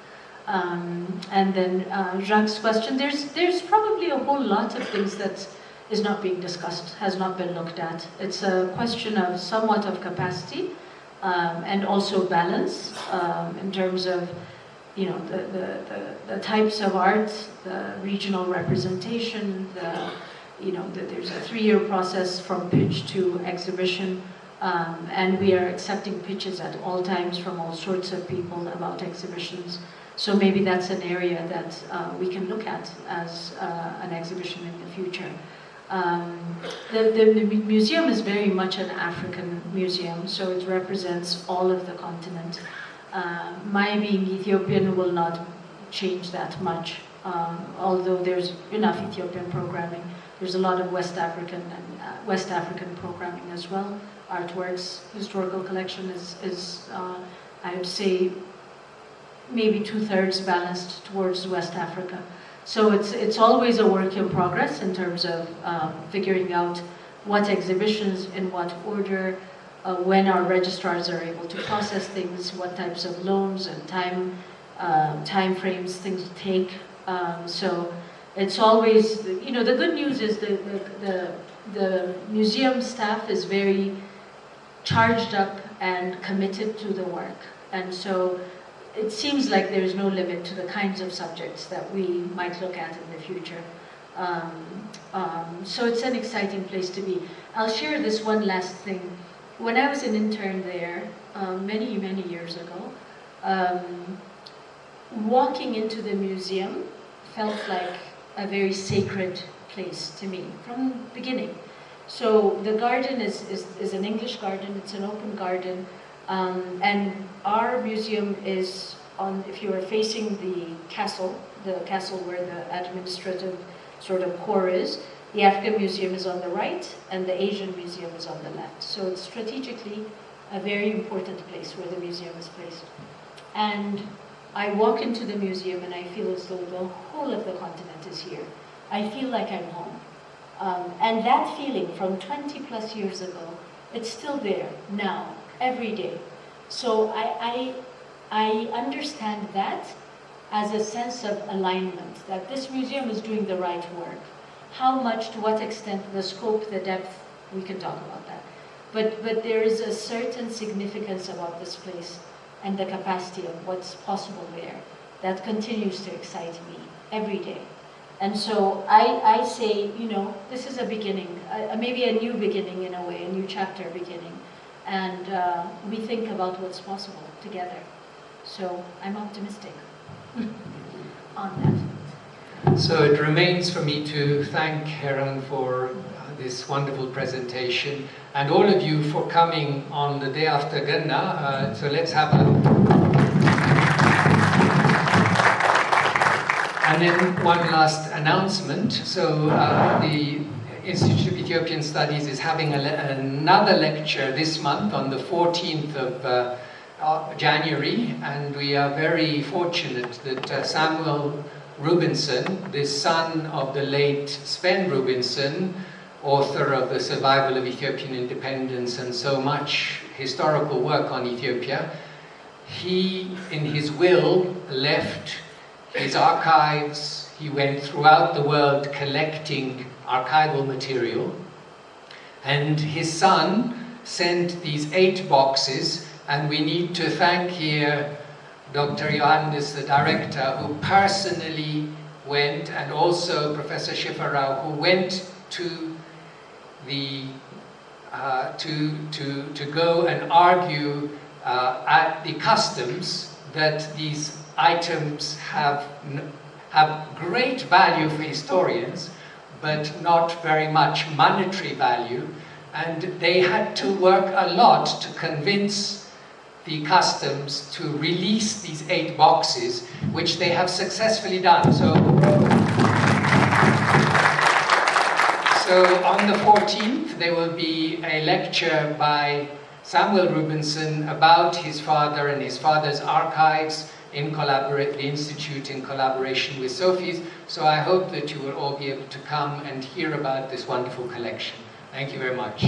Speaker 2: And then Jacques' question, there's probably a whole lot of things that is not being discussed, has not been looked at. It's a question of somewhat of capacity and also balance in terms of, you know, the types of art, the regional representation, there's a 3-year process from pitch to exhibition, and we are accepting pitches at all times from all sorts of people about exhibitions. So maybe that's an area that we can look at as an exhibition in the future. The museum is very much an African museum, so it represents all of the continent. My being Ethiopian will not change that much, although there's enough Ethiopian programming. There's a lot of West African programming as well. Artworks, historical collection is I would say, maybe 2/3 balanced towards West Africa. So it's always a work in progress in terms of figuring out what exhibitions, in what order, when our registrars are able to process things, what types of loans and time frames things take. So it's always, you know, the good news is the museum staff is very charged up and committed to the work. And so it seems like there is no limit to the kinds of subjects that we might look at in the future. So it's an exciting place to be. I'll share this one last thing. When I was an intern there, many, many years ago, walking into the museum felt like a very sacred place to me from the beginning. So the garden is an English garden, it's an open garden, and our museum is on, if you are facing the castle where the administrative sort of core is, the African Museum is on the right and the Asian Museum is on the left. So it's strategically a very important place where the museum is placed. And I walk into the museum and I feel as though the whole of the continent is here. I feel like I'm home. And that feeling from 20 plus years ago, it's still there now, every day. So I understand that as a sense of alignment, that this museum is doing the right work. How much, to what extent, the scope, the depth, we can talk about that. But there is a certain significance about this place and the capacity of what's possible there that continues to excite me every day. And so I say, you know, this is a beginning, maybe a new beginning in a way, a new chapter beginning. And we think about what's possible together. So I'm optimistic on that.
Speaker 1: So it remains for me to thank Heran for this wonderful presentation, and all of you for coming on the day after Ganna. So let's have a... And then one last announcement. So the Institute of Ethiopian Studies is having another lecture this month on the 14th of January, and we are very fortunate that Samuel Rubinson, the son of the late Sven Rubinson, author of The Survival of Ethiopian Independence and so much historical work on Ethiopia, he, in his will, left his archives. He went throughout the world collecting archival material, and his son sent these 8 boxes, and we need to thank here Dr. Johannes, the director, who personally went, and also Professor Shifarao, who went to the to go and argue at the customs that these items have great value for historians, but not very much monetary value, and they had to work a lot to convince the customs to release these 8 boxes, which they have successfully done. So on the 14th, there will be a lecture by Samuel Rubinson about his father and his father's archives in the Institute in collaboration with SOFIES. So I hope that you will all be able to come and hear about this wonderful collection. Thank you very much.